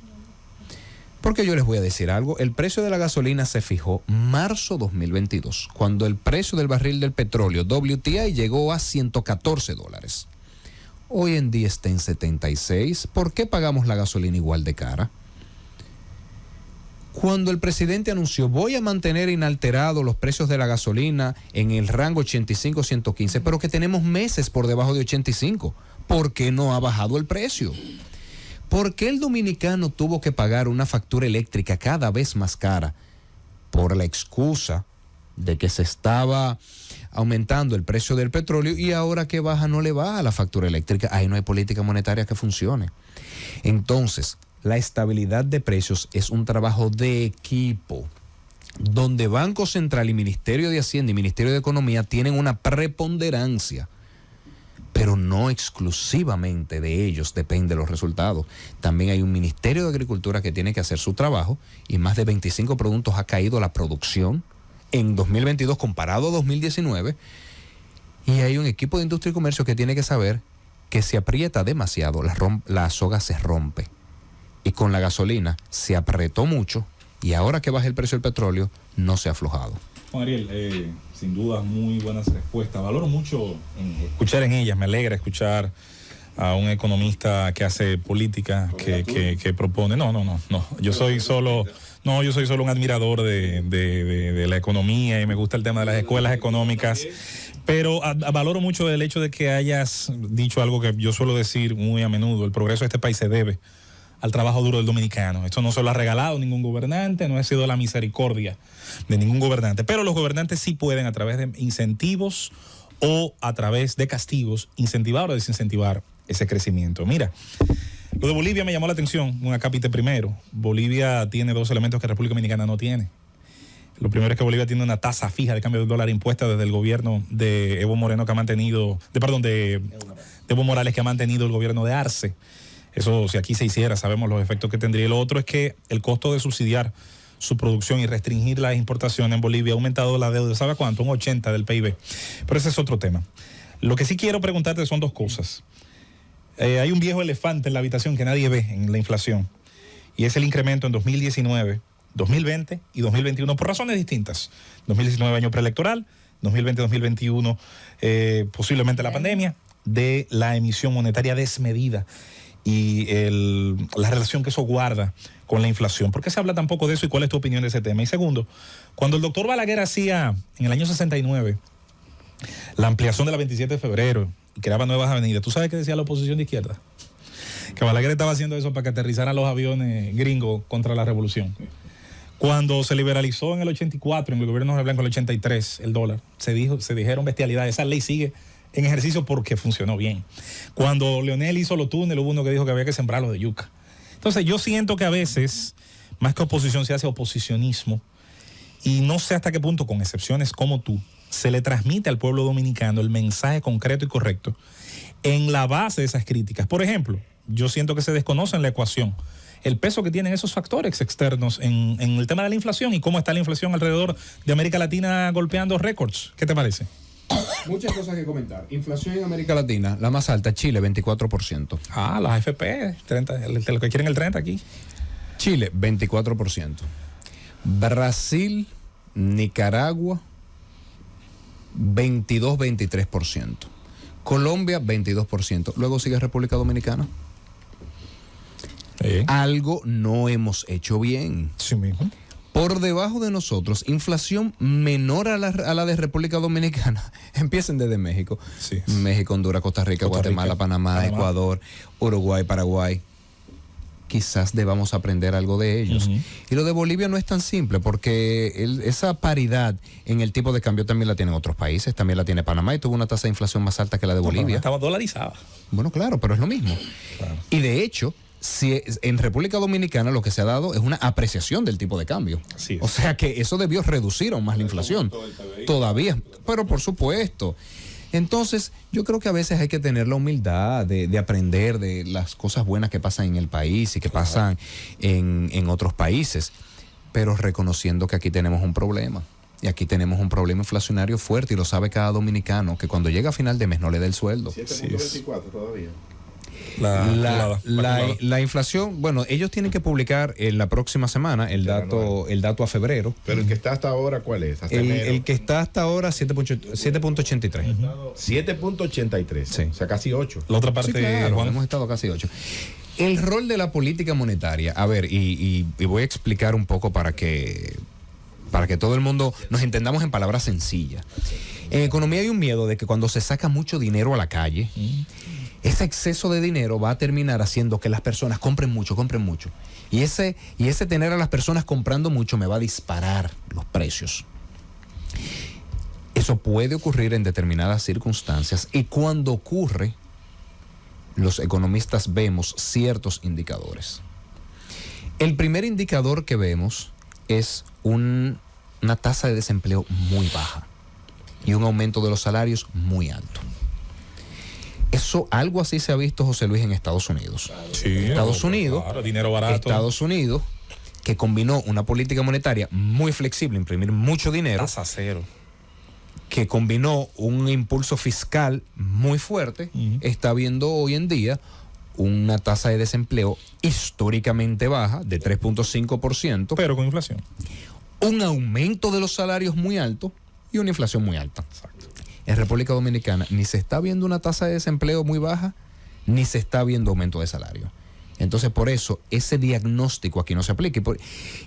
Porque yo les voy a decir algo, el precio de la gasolina se fijó marzo 2022, cuando el precio del barril del petróleo WTI llegó a $114. Hoy en día está en 76. ¿Por qué pagamos la gasolina igual de cara? Cuando el presidente anunció, voy a mantener inalterados los precios de la gasolina en el rango 85-115, pero que tenemos meses por debajo de 85, ¿por qué no ha bajado el precio? ¿Por qué el dominicano tuvo que pagar una factura eléctrica cada vez más cara? Por la excusa de que se estaba aumentando el precio del petróleo y ahora que baja no le baja la factura eléctrica. Ahí no hay política monetaria que funcione. Entonces, la estabilidad de precios es un trabajo de equipo, donde Banco Central y Ministerio de Hacienda y Ministerio de Economía tienen una preponderancia, pero no exclusivamente de ellos dependen los resultados. También hay un Ministerio de Agricultura que tiene que hacer su trabajo y más de 25 productos ha caído la producción en 2022 comparado a 2019, y hay un equipo de industria y comercio que tiene que saber que si aprieta demasiado la soga se rompe, y con la gasolina se apretó mucho y ahora que baja el precio del petróleo no se ha aflojado. Juan Ariel, sin duda muy buenas respuestas, valoro mucho escuchar en ellas, me alegra escuchar a un economista que hace política, que propone. No, yo soy solo un admirador de la economía y me gusta el tema de las escuelas económicas, pero valoro mucho el hecho de que hayas dicho algo que yo suelo decir muy a menudo: el progreso de este país se debe al trabajo duro del dominicano. Esto no se lo ha regalado ningún gobernante, no ha sido la misericordia de ningún gobernante, pero los gobernantes sí pueden, a través de incentivos o a través de castigos, incentivar o desincentivar ese crecimiento. Mira, lo de Bolivia me llamó la atención, un acápite primero. Bolivia tiene dos elementos que República Dominicana no tiene. Lo primero es que Bolivia tiene una tasa fija de cambio del dólar impuesta desde el gobierno de Evo Moreno que ha mantenido, de Evo Morales que ha mantenido el gobierno de Arce. Eso, si aquí se hiciera, sabemos los efectos que tendría. Y lo otro es que el costo de subsidiar su producción y restringir las importaciones en Bolivia ha aumentado la deuda, ¿sabe cuánto? Un 80 del PIB. Pero ese es otro tema. Lo que sí quiero preguntarte son dos cosas. Hay un viejo elefante en la habitación que nadie ve en la inflación, y es el incremento en 2019, 2020 y 2021 por razones distintas. 2019 año preelectoral, 2020-2021 posiblemente la pandemia, de la emisión monetaria desmedida y la relación que eso guarda con la inflación. ¿Por qué se habla tan poco de eso y cuál es tu opinión de ese tema? Y segundo, cuando el doctor Balaguer hacía en el año 69 la ampliación de la 27 de febrero y creaba nuevas avenidas, ¿tú sabes qué decía la oposición de izquierda? Que Balaguer estaba haciendo eso para que aterrizaran los aviones gringos contra la revolución. Cuando se liberalizó en el 84, en el gobierno de Blanco en el 83, el dólar, se dijeron bestialidades. Esa ley sigue en ejercicio porque funcionó bien. Cuando Leonel hizo los túneles, hubo uno que dijo que había que sembrarlos de yuca. Entonces yo siento que a veces, más que oposición, se hace oposicionismo, y no sé hasta qué punto, con excepciones como tú, se le transmite al pueblo dominicano el mensaje concreto y correcto en la base de esas críticas. Por ejemplo, yo siento que se desconoce en la ecuación el peso que tienen esos factores externos en el tema de la inflación y cómo está la inflación alrededor de América Latina golpeando récords. ¿Qué te parece? Muchas cosas que comentar. Inflación en América Latina, la más alta, Chile, 24%. Ah, las AFP, 30, lo que quieren el 30 aquí. Chile, 24%. Brasil, Nicaragua, 22-23%. Colombia, 22%. Luego sigue República Dominicana. Algo no hemos hecho bien. Sí mismo. Por debajo de nosotros, inflación menor a la de República Dominicana. Empiecen desde México. Sí. México, Honduras, Costa Rica, Guatemala, Panamá, Ecuador, Uruguay, Paraguay. Quizás debamos aprender algo de ellos. Y lo de Bolivia no es tan simple, porque esa paridad en el tipo de cambio también la tienen otros países. También la tiene Panamá y tuvo una tasa de inflación más alta que la de Bolivia. Estaba dolarizada. Bueno, claro, pero es lo mismo. Claro. Y de hecho, si en República Dominicana lo que se ha dado es una apreciación del tipo de cambio. O sea que eso debió reducir aún más la inflación. Todavía, pero por supuesto. Entonces, yo creo que a veces hay que tener la humildad de aprender de las cosas buenas que pasan en el país y que pasan en otros países, pero reconociendo que aquí tenemos un problema. Y aquí tenemos un problema inflacionario fuerte, y lo sabe cada dominicano, que cuando llega a final de mes no le da el sueldo. 7.24 todavía. La inflación, bueno, ellos tienen que publicar en la próxima semana el dato a febrero. Pero el que está hasta ahora, ¿cuál es? El que está hasta ahora, 7.83. 7.83. Sí. O sea, casi 8. La otra parte, sí, claro, Juan. hemos estado casi 8. El rol de la política monetaria, a ver, y voy a explicar un poco para que todo el mundo nos entendamos en palabras sencillas. En economía hay un miedo de que cuando se saca mucho dinero a la calle, ese exceso de dinero va a terminar haciendo que las personas compren mucho. Y ese tener a las personas comprando mucho me va a disparar los precios. Eso puede ocurrir en determinadas circunstancias, y cuando ocurre, los economistas vemos ciertos indicadores. El primer indicador que vemos es una tasa de desempleo muy baja y un aumento de los salarios muy alto. Eso, algo así se ha visto, José Luis, en Estados Unidos. Sí, Estados Unidos, claro, dinero barato. Estados Unidos, que combinó una política monetaria muy flexible, imprimir mucho dinero, tasa cero, que combinó un impulso fiscal muy fuerte, está viendo hoy en día una tasa de desempleo históricamente baja, de 3.5%. Pero con inflación. Un aumento de los salarios muy alto y una inflación muy alta. Exacto. En República Dominicana ni se está viendo una tasa de desempleo muy baja, ni se está viendo aumento de salario. Entonces, por eso, ese diagnóstico aquí no se aplica.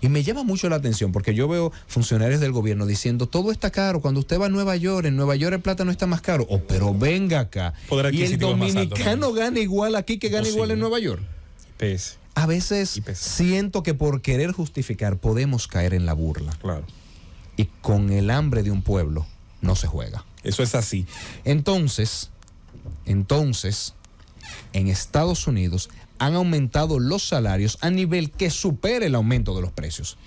Y me llama mucho la atención, porque yo veo funcionarios del gobierno diciendo, todo está caro. Cuando usted va a Nueva York, en Nueva York el plátano está más caro. Oh, pero venga acá. Y el dominicano gana igual aquí que gana igual en Nueva York. A veces siento que por querer justificar podemos caer en la burla. Claro. Y con el hambre de un pueblo no se juega. Eso es así. Entonces, en Estados Unidos han aumentado los salarios a nivel que supera el aumento de los precios.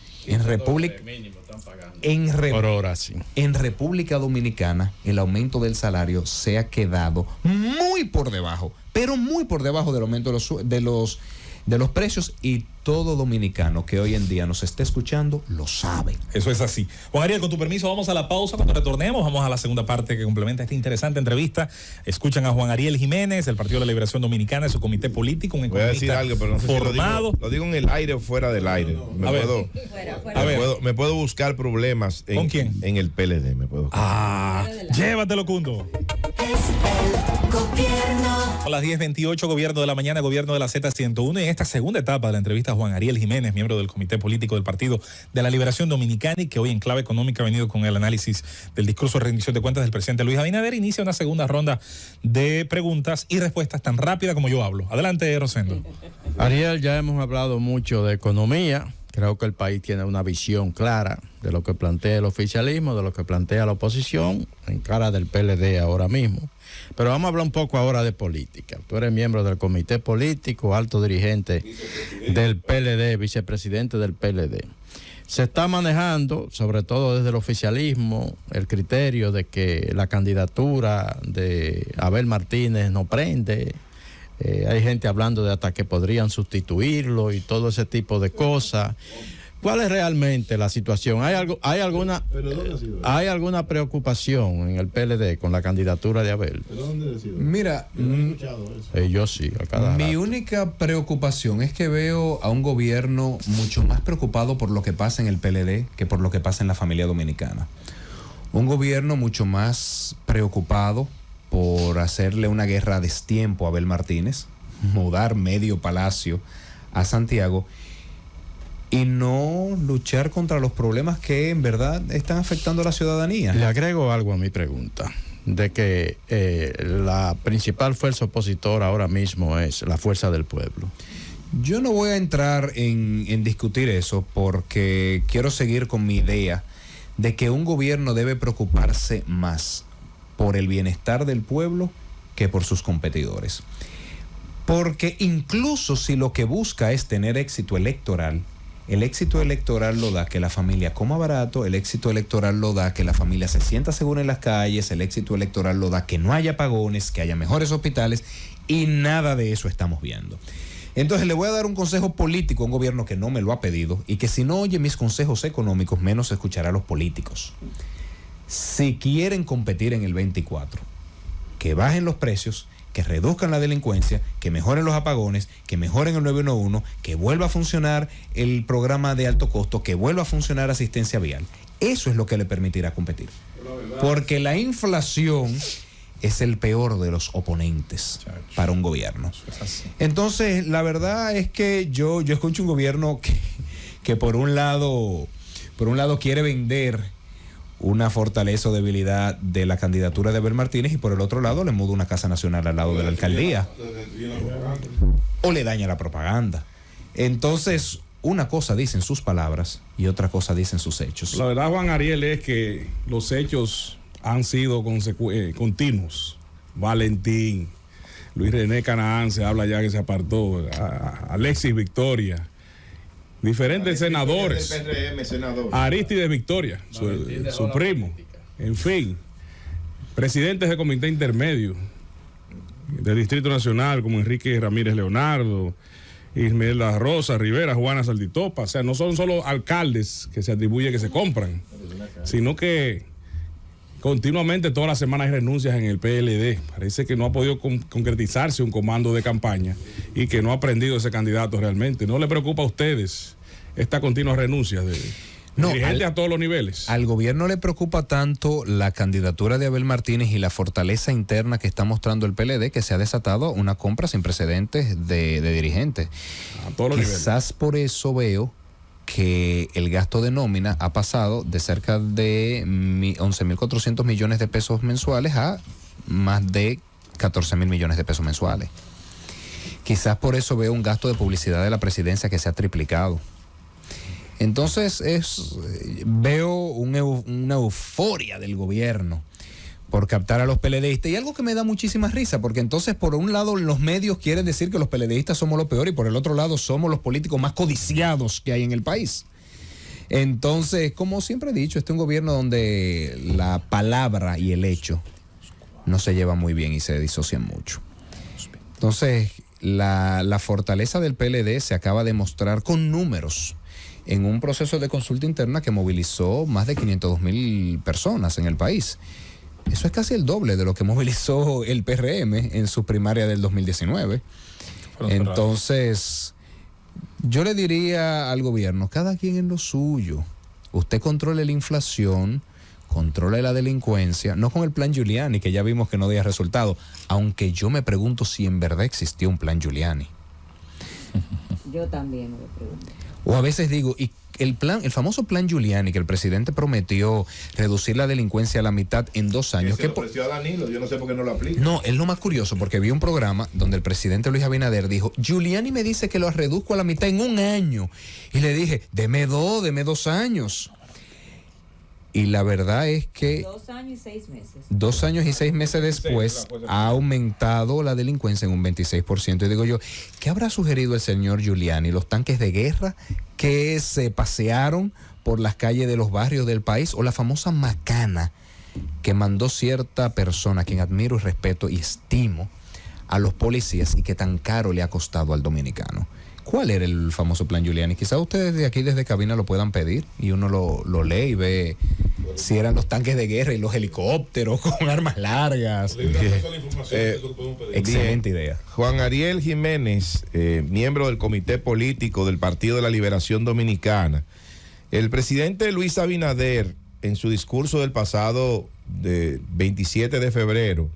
Por hora, sí. En República Dominicana, el aumento del salario se ha quedado muy por debajo, pero muy por debajo del aumento de los precios, y todo dominicano que hoy en día nos esté escuchando lo sabe. Eso es así. Juan Ariel, con tu permiso, vamos a la pausa. Cuando retornemos, vamos a la segunda parte que complementa esta interesante entrevista. Escuchan a Juan Ariel Jiménez, del Partido de la Liberación Dominicana, de su comité político, un Voy a decir algo, pero no sé formado. Si lo digo en el aire o fuera del aire. Me puedo buscar problemas ¿Con quién? En el PLD. Me puedo Llévatelo, Cundo. A las 10:28, gobierno de la mañana, gobierno de la Z101. Y en esta segunda etapa de la entrevista a Juan Ariel Jiménez, miembro del comité político del Partido de la Liberación Dominicana, y que hoy en clave económica ha venido con el análisis del discurso de rendición de cuentas del presidente Luis Abinader, inicia una segunda ronda de preguntas y respuestas tan rápida como yo hablo. Adelante, Rosendo. Ariel, ya hemos hablado mucho de economía. Creo que el país tiene una visión clara de lo que plantea el oficialismo, de lo que plantea la oposición en cara del PLD ahora mismo. Pero vamos a hablar un poco ahora de política. Tú eres miembro del comité político, alto dirigente del PLD, vicepresidente del PLD. Se está manejando, sobre todo desde el oficialismo, el criterio de que la candidatura de Abel Martínez no prende. Hay gente hablando de hasta que podrían sustituirlo y todo ese tipo de cosas. ¿Cuál es realmente la situación? ¿Hay alguna preocupación en el PLD con la candidatura de Abel? Mira, yo sí, a cada mi rato. única preocupación es que veo a un gobierno mucho más preocupado por lo que pasa en el PLD que por lo que pasa en la familia dominicana. Un gobierno mucho más preocupado por hacerle una guerra a destiempo a Abel Martínez, mudar medio palacio a Santiago y no luchar contra los problemas que en verdad están afectando a la ciudadanía. Le agrego algo a mi pregunta, de que la principal fuerza opositora ahora mismo es la Fuerza del Pueblo. Yo no voy a entrar en discutir eso, porque quiero seguir con mi idea de que un gobierno debe preocuparse más por el bienestar del pueblo que por sus competidores. Porque incluso si lo que busca es tener éxito electoral, el éxito electoral lo da que la familia coma barato, el éxito electoral lo da que la familia se sienta segura en las calles, el éxito electoral lo da que no haya apagones, que haya mejores hospitales, y nada de eso estamos viendo. Entonces le voy a dar un consejo político a un gobierno que no me lo ha pedido y que si no oye mis consejos económicos, menos escuchará a los políticos. Si quieren competir en el 24, que bajen los precios, que reduzcan la delincuencia, que mejoren los apagones, que mejoren el 911, que vuelva a funcionar el programa de alto costo, que vuelva a funcionar asistencia vial. Eso es lo que le permitirá competir. Porque la inflación es el peor de los oponentes para un gobierno. Entonces, la verdad es que yo escucho un gobierno que por un lado quiere vender una fortaleza o debilidad de la candidatura de Abel Martínez y por el otro lado le muda una casa nacional al lado de la alcaldía o le daña la propaganda. Entonces, una cosa dicen sus palabras y otra cosa dicen sus hechos. La verdad, Juan Ariel, es que los hechos han sido continuos. Valentín, Luis René Canaán se habla ya que se apartó, Alexis Victoria, diferentes senadores, Arístides Victoria, su primo, en fin, presidentes de comité intermedio del Distrito Nacional como Enrique Ramírez Leonardo, Ismael La Rosa, Rivera, Juana Salditopa. O sea, no son solo alcaldes que se atribuye que se compran, sino que continuamente todas las semanas hay renuncias en el PLD. Parece que no ha podido concretizarse un comando de campaña y que no ha aprendido ese candidato realmente. ¿No le preocupa a ustedes esta continua renuncia de dirigentes a todos los niveles? Al gobierno le preocupa tanto la candidatura de Abel Martínez y la fortaleza interna que está mostrando el PLD, que se ha desatado una compra sin precedentes de dirigentes. A todos los niveles. Quizás por eso veo que el gasto de nómina ha pasado de cerca de 11.400 millones de pesos mensuales a más de 14.000 millones de pesos mensuales. Quizás por eso veo un gasto de publicidad de la presidencia que se ha triplicado. Entonces veo una euforia del gobierno por captar a los PLDistas, y algo que me da muchísima risa, porque entonces por un lado los medios quieren decir que los PLDistas somos lo peor y por el otro lado somos los políticos más codiciados que hay en el país. Entonces, como siempre he dicho, este es un gobierno donde la palabra y el hecho no se llevan muy bien y se disocian mucho. Entonces, la fortaleza del PLD se acaba de mostrar con números en un proceso de consulta interna que movilizó más de 502,000 personas en el país. Eso es casi el doble de lo que movilizó el PRM en su primaria del 2019. Entonces, yo le diría al gobierno, cada quien en lo suyo. Usted controle la inflación, controle la delincuencia, no con el plan Giuliani, que ya vimos que no dio resultado, aunque yo me pregunto si en verdad existió un plan Giuliani. Yo también me pregunto. O a veces digo, y el famoso plan Giuliani que el presidente prometió reducir la delincuencia a la mitad en 2 años. Se lo ofreció a Danilo, yo no sé por qué no lo aplica. No, es lo más curioso, porque vi un programa donde el presidente Luis Abinader dijo, Giuliani me dice que lo reduzco a la mitad en 1 año. Y le dije, deme 2 años. Y la verdad es que 2 años y 6 meses. 2 años y 6 meses después ha aumentado la delincuencia en un 26%. Y digo yo, ¿qué habrá sugerido el señor Giuliani? ¿Los tanques de guerra que se pasearon por las calles de los barrios del país? ¿O la famosa macana que mandó cierta persona, a quien admiro y respeto y estimo, a los policías y que tan caro le ha costado al dominicano? ¿Cuál era el famoso plan Giuliani? Quizás ustedes de aquí desde cabina lo puedan pedir y uno lo lee y ve si eran los tanques de guerra y los helicópteros con armas largas. Excelente idea. Juan Ariel Jiménez, miembro del Comité Político del Partido de la Liberación Dominicana. El presidente Luis Abinader, en su discurso del pasado 27 de febrero,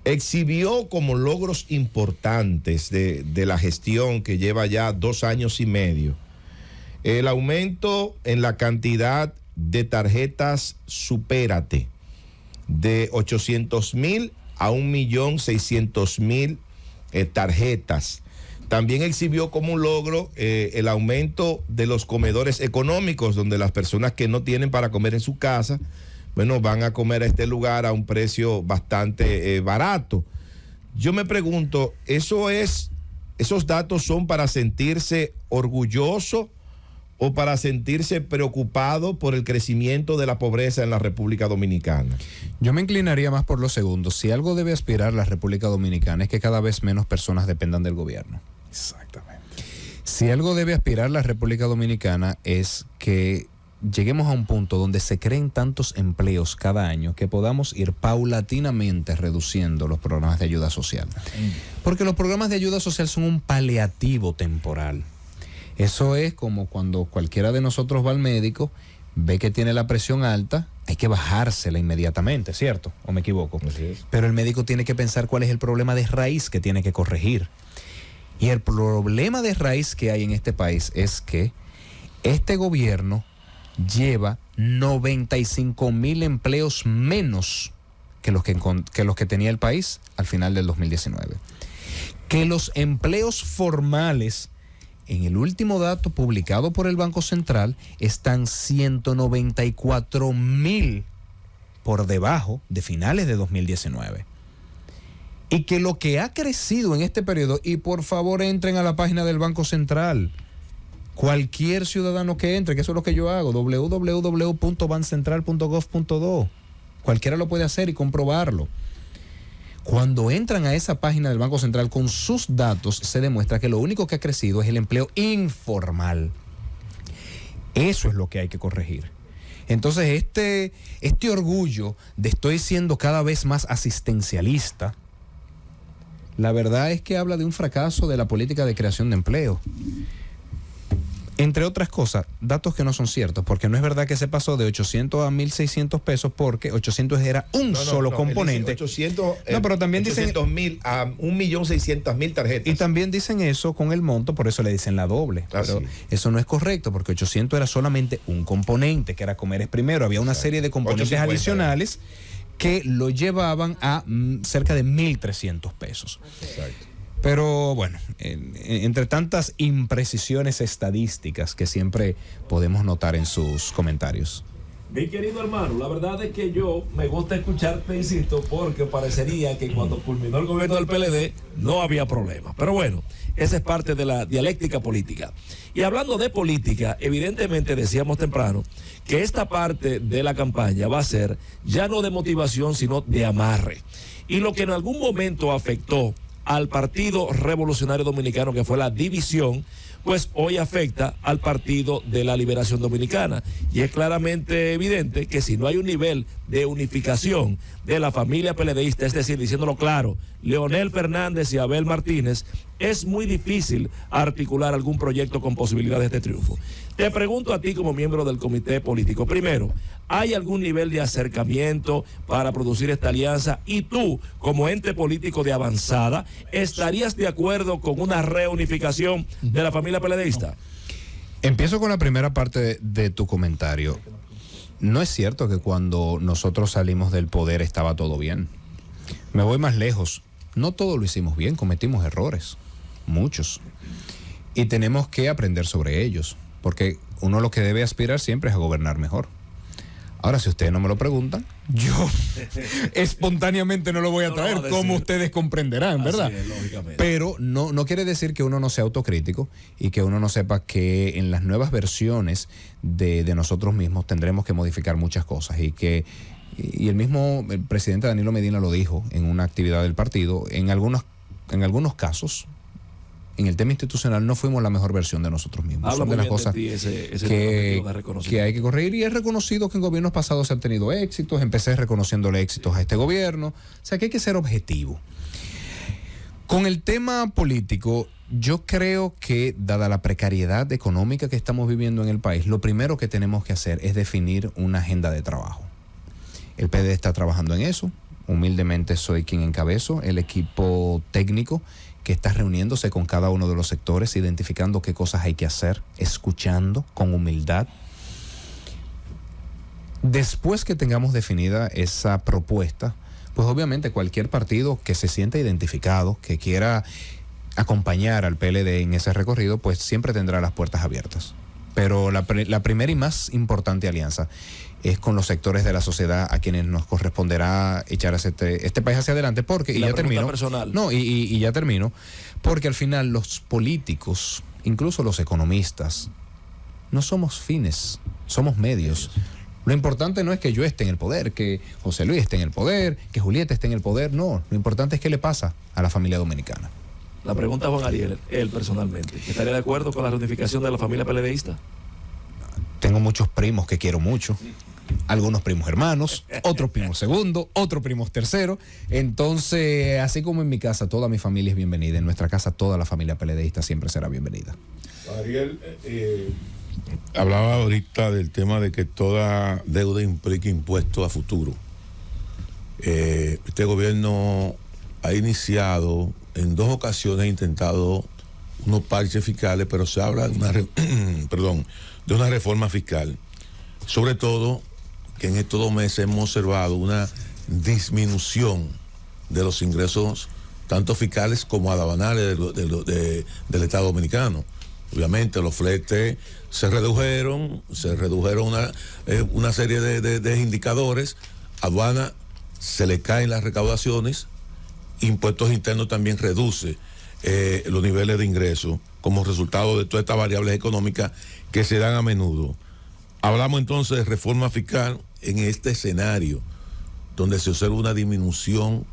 exhibió como logros importantes de la gestión que lleva ya 2 años y medio el aumento en la cantidad de tarjetas Supérate de 800,000 a 1.600.000 tarjetas. También exhibió como un logro el aumento de los comedores económicos, donde las personas que no tienen para comer en su casa, bueno, van a comer a este lugar a un precio bastante barato. Yo me pregunto, ¿esos datos son para sentirse orgulloso o para sentirse preocupado por el crecimiento de la pobreza en la República Dominicana? Yo me inclinaría más por lo segundo. Si algo debe aspirar la República Dominicana es que cada vez menos personas dependan del gobierno. Exactamente. Si algo debe aspirar la República Dominicana es que lleguemos a un punto donde se creen tantos empleos cada año que podamos ir paulatinamente reduciendo los programas de ayuda social. Porque los programas de ayuda social son un paliativo temporal. Eso es como cuando cualquiera de nosotros va al médico, ve que tiene la presión alta, hay que bajársela inmediatamente, ¿cierto? ¿O me equivoco? Así es. Pero el médico tiene que pensar cuál es el problema de raíz que tiene que corregir. Y el problema de raíz que hay en este país es que este gobierno lleva 95,000 empleos menos que los que tenía el país al final del 2019. Que los empleos formales, en el último dato publicado por el Banco Central, están 194,000 por debajo de finales de 2019. Y que lo que ha crecido en este periodo, y por favor entren a la página del Banco Central, cualquier ciudadano que entre, que eso es lo que yo hago, www.bancentral.gov.do. Cualquiera lo puede hacer y comprobarlo. Cuando entran a esa página del Banco Central con sus datos, se demuestra que lo único que ha crecido es el empleo informal. Eso es lo que hay que corregir. Entonces, este orgullo de estoy siendo cada vez más asistencialista, la verdad es que habla de un fracaso de la política de creación de empleo. Entre otras cosas, datos que no son ciertos, porque no es verdad que se pasó de 800 a 1.600 pesos, porque 800 era un solo componente. 800, no, pero también 800,000 a 1.600.000 tarjetas. Y también dicen eso con el monto, por eso le dicen la doble. Pero eso no es correcto, porque 800 era solamente un componente, que era comer primero. Había una serie de componentes 850, adicionales que lo llevaban a cerca de 1.300 pesos. Exacto. Pero bueno, entre tantas imprecisiones estadísticas que siempre podemos notar en sus comentarios. Mi querido hermano, la verdad es que yo me gusta escucharte, insisto, porque parecería que cuando culminó el gobierno del PLD no había problema. Pero bueno, esa es parte de la dialéctica política. Y hablando de política, evidentemente decíamos temprano que esta parte de la campaña va a ser ya no de motivación, sino de amarre. Y lo que en algún momento afectó al Partido Revolucionario Dominicano, que fue la división, pues hoy afecta al Partido de la Liberación Dominicana. Y es claramente evidente que si no hay un nivel de unificación de la familia PLDista, es decir, diciéndolo claro, Leonel Fernández y Abel Martínez, es muy difícil articular algún proyecto con posibilidades de triunfo. Te pregunto a ti como miembro del comité político, primero, ¿hay algún nivel de acercamiento para producir esta alianza? Y tú, como ente político de avanzada, ¿estarías de acuerdo con una reunificación de la familia PLDista? Empiezo con la primera parte de tu comentario. No es cierto que cuando nosotros salimos del poder estaba todo bien. Me voy más lejos. No todo lo hicimos bien, cometimos errores, muchos. Y tenemos que aprender sobre ellos, porque uno lo que debe aspirar siempre es a gobernar mejor. Ahora, si ustedes no me lo preguntan, yo espontáneamente no lo voy a traer, como ustedes comprenderán, ¿verdad? Así es, lógicamente. Pero no quiere decir que uno no sea autocrítico y que uno no sepa que en las nuevas versiones de nosotros mismos tendremos que modificar muchas cosas y el presidente Danilo Medina lo dijo en una actividad del partido, en algunos casos, en el tema institucional no fuimos la mejor versión de nosotros mismos. Son de las cosas que hay que corregir, y es reconocido que en gobiernos pasados se han tenido éxitos. Empecé reconociéndole éxitos a este gobierno. O sea que hay que ser objetivo. Con el tema político, yo creo que dada la precariedad económica que estamos viviendo en el país, lo primero que tenemos que hacer es definir una agenda de trabajo. El PD está trabajando en eso. Humildemente soy quien encabezo el equipo técnico que está reuniéndose con cada uno de los sectores, identificando qué cosas hay que hacer, escuchando con humildad. Después que tengamos definida esa propuesta, pues obviamente cualquier partido que se sienta identificado, que quiera acompañar al PLD en ese recorrido, pues siempre tendrá las puertas abiertas. Pero la primera y más importante alianza es con los sectores de la sociedad a quienes nos corresponderá echar este país hacia adelante, porque, y ya termino, personal. No, y ya termino, porque al final los políticos, incluso los economistas, no somos fines, somos medios. Lo importante no es que yo esté en el poder, que José Luis esté en el poder, que Julieta esté en el poder, no, lo importante es qué le pasa a la familia dominicana. La pregunta a Juan Ariel, él personalmente, ¿estaría de acuerdo con la reunificación de la familia PLDista? Tengo muchos primos que quiero mucho, algunos primos hermanos, otros primos segundo, otros primos tercero. Entonces, así como en mi casa toda mi familia es bienvenida, en nuestra casa toda la familia PLDista siempre será bienvenida. Ariel, hablaba ahorita del tema de que toda deuda implica impuesto a futuro. Este gobierno ha iniciado, en 2 ocasiones ha intentado unos parches fiscales, pero se habla de una reforma fiscal. Sobre todo que en estos 2 meses hemos observado una disminución de los ingresos, tanto fiscales como aduanales del Estado Dominicano. Obviamente los fletes se redujeron una serie de indicadores, aduana se le caen las recaudaciones, impuestos internos también reduce los niveles de ingresos como resultado de todas estas variables económicas que se dan a menudo. Hablamos entonces de reforma fiscal en este escenario donde se observa una disminución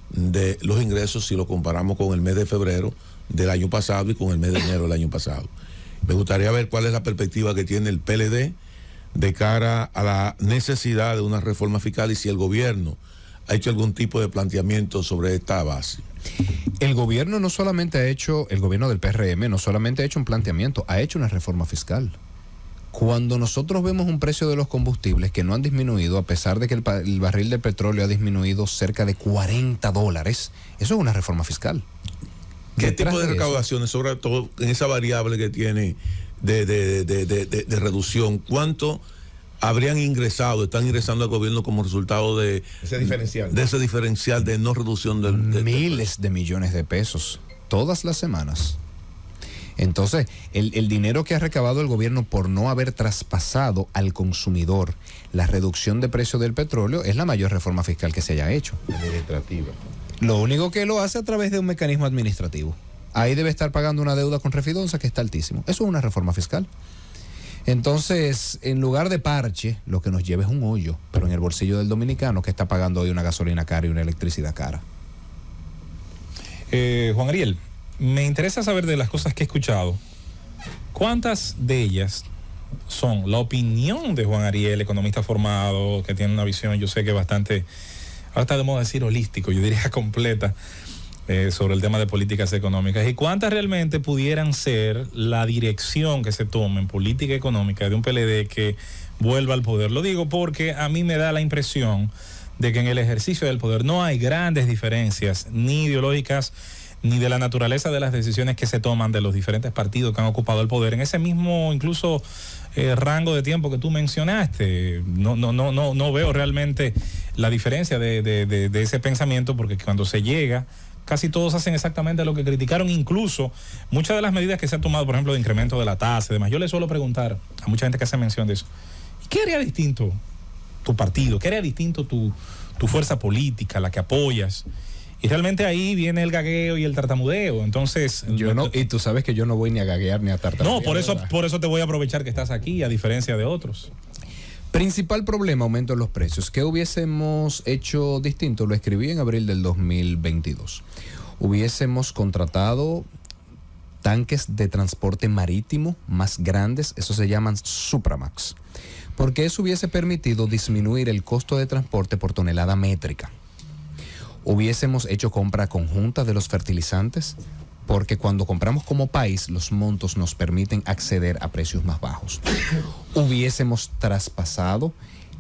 de los ingresos si lo comparamos con el mes de febrero del año pasado y con el mes de enero del año pasado. Me gustaría ver cuál es la perspectiva que tiene el PLD de cara a la necesidad de una reforma fiscal y si el gobierno ha hecho algún tipo de planteamiento sobre esta base. El gobierno el gobierno del PRM no solamente ha hecho un planteamiento, ha hecho una reforma fiscal. Cuando nosotros vemos un precio de los combustibles que no han disminuido, a pesar de que el barril de petróleo ha disminuido cerca de $40, eso es una reforma fiscal. ¿Qué tipo de recaudaciones, sobre todo en esa variable que tiene de reducción? ¿Cuánto habrían están ingresando al gobierno como resultado de ese diferencial de no reducción del miles de millones de pesos todas las semanas? Entonces, el dinero que ha recabado el gobierno por no haber traspasado al consumidor la reducción de precio del petróleo es la mayor reforma fiscal que se haya hecho. Administrativa. Lo único que lo hace a través de un mecanismo administrativo. Ahí debe estar pagando una deuda con Refidonza que está altísimo. Eso es una reforma fiscal. Entonces, en lugar de parche, lo que nos lleva es un hoyo, pero en el bolsillo del dominicano que está pagando hoy una gasolina cara y una electricidad cara. Juan Ariel, me interesa saber de las cosas que he escuchado, ¿cuántas de ellas son la opinión de Juan Ariel, economista formado, que tiene una visión, yo sé que bastante, ahora está de moda decir holístico, yo diría completa, sobre el tema de políticas económicas, y cuántas realmente pudieran ser la dirección que se tome en política económica de un PLD que vuelva al poder? Lo digo porque a mí me da la impresión de que en el ejercicio del poder no hay grandes diferencias, ni ideológicas, ni de la naturaleza de las decisiones que se toman de los diferentes partidos que han ocupado el poder en ese mismo incluso rango de tiempo que tú mencionaste. No veo realmente la diferencia de ese pensamiento, porque cuando se llega, casi todos hacen exactamente lo que criticaron, incluso muchas de las medidas que se han tomado, por ejemplo, de incremento de la tasa y demás. Yo le suelo preguntar a mucha gente que hace mención de eso, ¿qué haría distinto tu partido? ¿Qué haría distinto tu fuerza política, la que apoyas? Y realmente ahí viene el gagueo y el tartamudeo. Entonces, y tú sabes que yo no voy ni a gaguear ni a tartamudear. No, por eso te voy a aprovechar que estás aquí, a diferencia de otros. Principal problema, aumento en los precios. ¿Qué hubiésemos hecho distinto? Lo escribí en abril del 2022. Hubiésemos contratado tanques de transporte marítimo más grandes, esos se llaman Supramax, porque eso hubiese permitido disminuir el costo de transporte por tonelada métrica. Hubiésemos hecho compra conjunta de los fertilizantes, porque cuando compramos como país, los montos nos permiten acceder a precios más bajos. Hubiésemos traspasado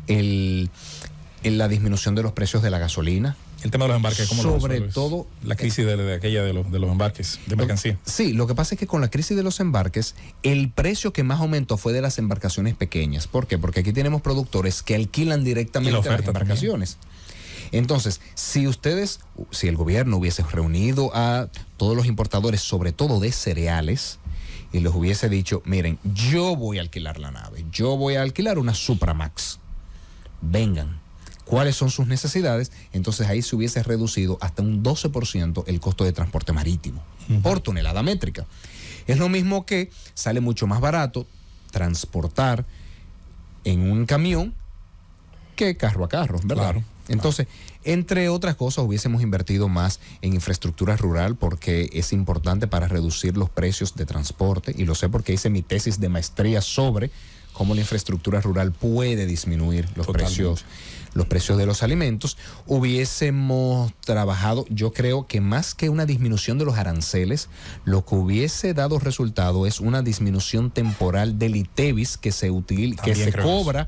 la disminución de los precios de la gasolina. El tema de los embarques, ¿cómo sobre todo la crisis de aquella de los embarques de mercancía? Sí, lo que pasa es que con la crisis de los embarques, el precio que más aumentó fue de las embarcaciones pequeñas. ¿Por qué? Porque aquí tenemos productores que alquilan directamente las embarcaciones. También. Entonces, si el gobierno hubiese reunido a todos los importadores, sobre todo de cereales, y les hubiese dicho, miren, yo voy a alquilar la nave, yo voy a alquilar una Supramax, vengan, ¿cuáles son sus necesidades? Entonces ahí se hubiese reducido hasta un 12% el costo de transporte marítimo por tonelada métrica. Es lo mismo que sale mucho más barato transportar en un camión que carro a carro, ¿verdad? Claro. Entonces, entre otras cosas, hubiésemos invertido más en infraestructura rural, porque es importante para reducir los precios de transporte, y lo sé porque hice mi tesis de maestría sobre cómo la infraestructura rural puede disminuir los precios de los alimentos. Hubiésemos trabajado, yo creo que más que una disminución de los aranceles, lo que hubiese dado resultado es una disminución temporal del ITEVIS que se cobra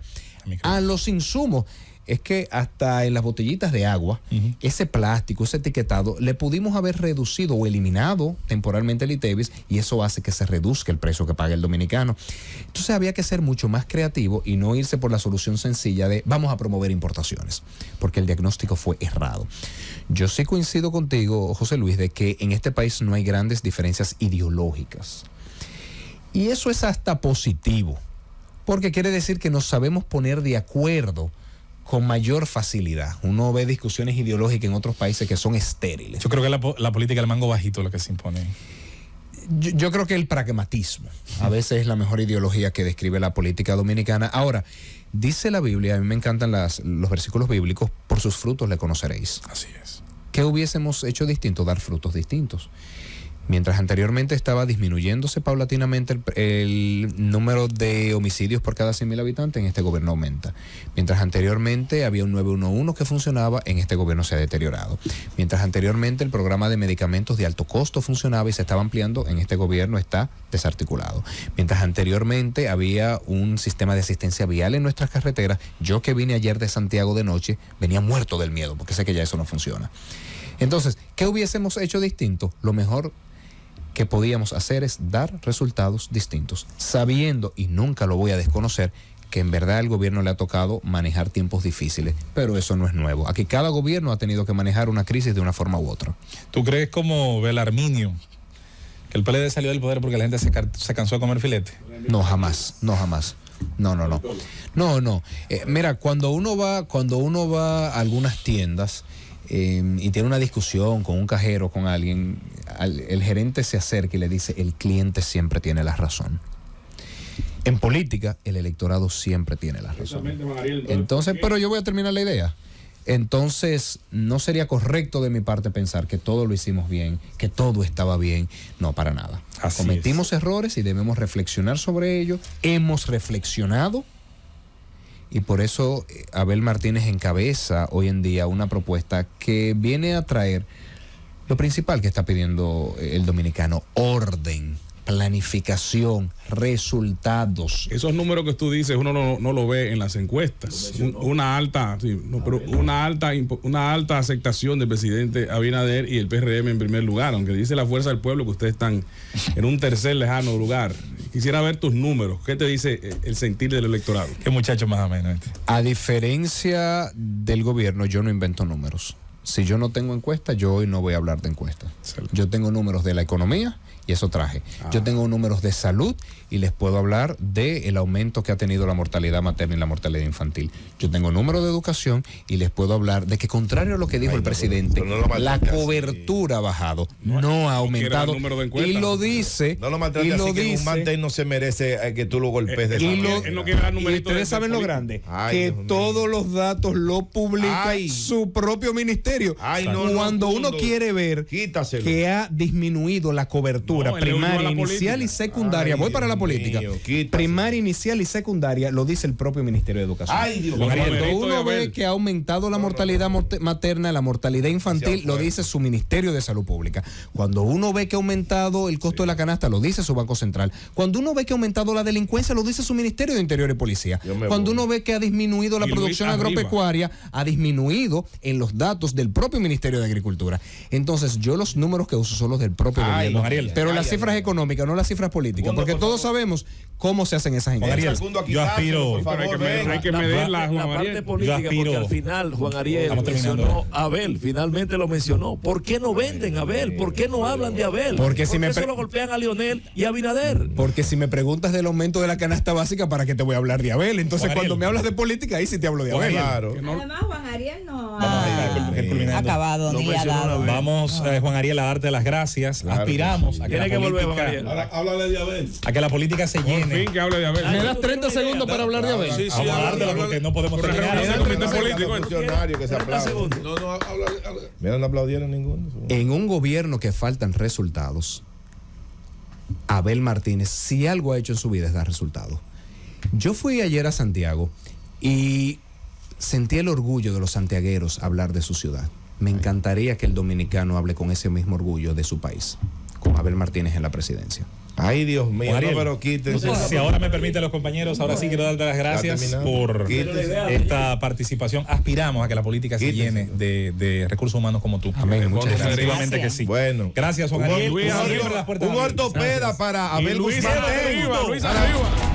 a los insumos. Es que hasta en las botellitas de agua, ese plástico, ese etiquetado, le pudimos haber reducido o eliminado temporalmente el ITEVIS, y eso hace que se reduzca el precio que paga el dominicano. Entonces había que ser mucho más creativo y no irse por la solución sencilla de vamos a promover importaciones, porque el diagnóstico fue errado. Yo sí coincido contigo, José Luis, de que en este país no hay grandes diferencias ideológicas. Y eso es hasta positivo, porque quiere decir que nos sabemos poner de acuerdo con mayor facilidad. Uno ve discusiones ideológicas en otros países que son estériles. Yo creo que la política del mango bajito es lo que se impone. Yo creo que el pragmatismo a veces es la mejor ideología que describe la política dominicana. Ahora, dice la Biblia, a mí me encantan los versículos bíblicos, por sus frutos le conoceréis. Así es. ¿Qué hubiésemos hecho distinto? Dar frutos distintos. Mientras anteriormente estaba disminuyéndose paulatinamente el número de homicidios por cada 100.000 habitantes, en este gobierno aumenta. Mientras anteriormente había un 911 que funcionaba, en este gobierno se ha deteriorado. Mientras anteriormente el programa de medicamentos de alto costo funcionaba y se estaba ampliando, en este gobierno está desarticulado. Mientras anteriormente había un sistema de asistencia vial en nuestras carreteras, yo que vine ayer de Santiago de noche, venía muerto del miedo, porque sé que ya eso no funciona. Entonces, ¿qué hubiésemos hecho distinto? Lo mejor que podíamos hacer es dar resultados distintos, sabiendo, y nunca lo voy a desconocer, que en verdad al gobierno le ha tocado manejar tiempos difíciles, pero eso no es nuevo. Aquí cada gobierno ha tenido que manejar una crisis de una forma u otra. ¿Tú crees como Belarminio Que el PLD salió del poder porque la gente se cansó de comer filete. No, jamás. No. Mira, cuando uno va a algunas tiendas y tiene una discusión con un cajero, con alguien, el gerente se acerca y le dice, el cliente siempre tiene la razón. En política, el electorado siempre tiene la razón. Entonces, pero yo voy a terminar la idea. Entonces, no sería correcto de mi parte pensar que todo lo hicimos bien, que todo estaba bien. No, para nada. Cometimos errores y debemos reflexionar sobre ello. Hemos reflexionado y por eso Abel Martínez encabeza hoy en día una propuesta que viene a traer lo principal que está pidiendo el dominicano: orden, planificación, resultados. Esos números que tú dices uno no lo ve en las encuestas. Una alta aceptación del presidente Abinader y el PRM en primer lugar, aunque dice la Fuerza del Pueblo que ustedes están en un tercer lejano lugar. Quisiera ver tus números. ¿Qué te dice el sentir del electorado? Qué muchacho más o menos. A diferencia del gobierno, yo no invento números. Si yo no tengo encuesta, yo hoy no voy a hablar de encuesta. Yo tengo números de la economía y eso traje. Yo tengo números de salud y les puedo hablar del aumento que ha tenido la mortalidad materna y la mortalidad infantil. Yo tengo números de educación y les puedo hablar de que, contrario a lo que dijo el presidente, la cobertura ha bajado, no ha aumentado. Y lo dice. No lo maltrates así, que un mantén no se merece que tú lo golpes de esa manera. Y ustedes saben lo grande, que todos los datos lo publica su propio ministerio. Cuando uno quiere ver que ha disminuido la cobertura primaria, inicial y secundaria, voy para la política. Primaria, inicial y secundaria, lo dice el propio Ministerio de Educación. Cuando uno ve que ha aumentado la mortalidad materna, la mortalidad infantil, lo dice su Ministerio de Salud Pública. Cuando uno ve que ha aumentado el costo de la canasta, lo dice su Banco Central. Cuando uno ve que ha aumentado la delincuencia, lo dice su Ministerio de Interior y Policía. Cuando uno ve que ha disminuido la producción agropecuaria, ha disminuido en los datos del propio Ministerio de Agricultura. Entonces, yo los números que uso son los del propio gobierno. Pero las cifras económicas, no las cifras políticas, porque todos sabemos cómo se hacen esas encuestas. Yo aspiro. Hay que medirla, la parte política, porque al final Juan Ariel mencionó a Abel, finalmente lo mencionó. ¿Por qué no venden a Abel? ¿Por qué no hablan de Abel? ¿Por qué solo golpean a Lionel y a Abinader? Porque si me preguntas del aumento de la canasta básica, ¿para qué te voy a hablar de Abel? Entonces, cuando me hablas de política, ahí sí te hablo de Abel. Claro. Además, Juan Ariel no ha acabado ni ha dado. Vamos, Juan Ariel, a darte las gracias. Aspiramos a que la política se llene. Por fin que hable de Abel. ¿Me das 30 segundos para hablar de Abel? Sí, porque no podemos terminar. Mira, no aplaudieron ninguno. En un gobierno que faltan resultados, Abel Martínez, si algo ha hecho en su vida es dar resultados. Yo fui ayer a Santiago y sentí el orgullo de los santiagueros hablar de su ciudad. Me encantaría que el dominicano hable con ese mismo orgullo de su país, con Abel Martínez en la presidencia. Ay, Dios mío, Ariel, pero quítense. Si ahora me permiten los compañeros, ahora sí quiero darte las gracias por esta participación. Aspiramos a que la política se llene de recursos humanos como tú. Amén. Muchas gracias. Efectivamente que sí. Bueno. Gracias, Juan Ariel. Un ortopeda para Abel Guzmán. Luis arriba.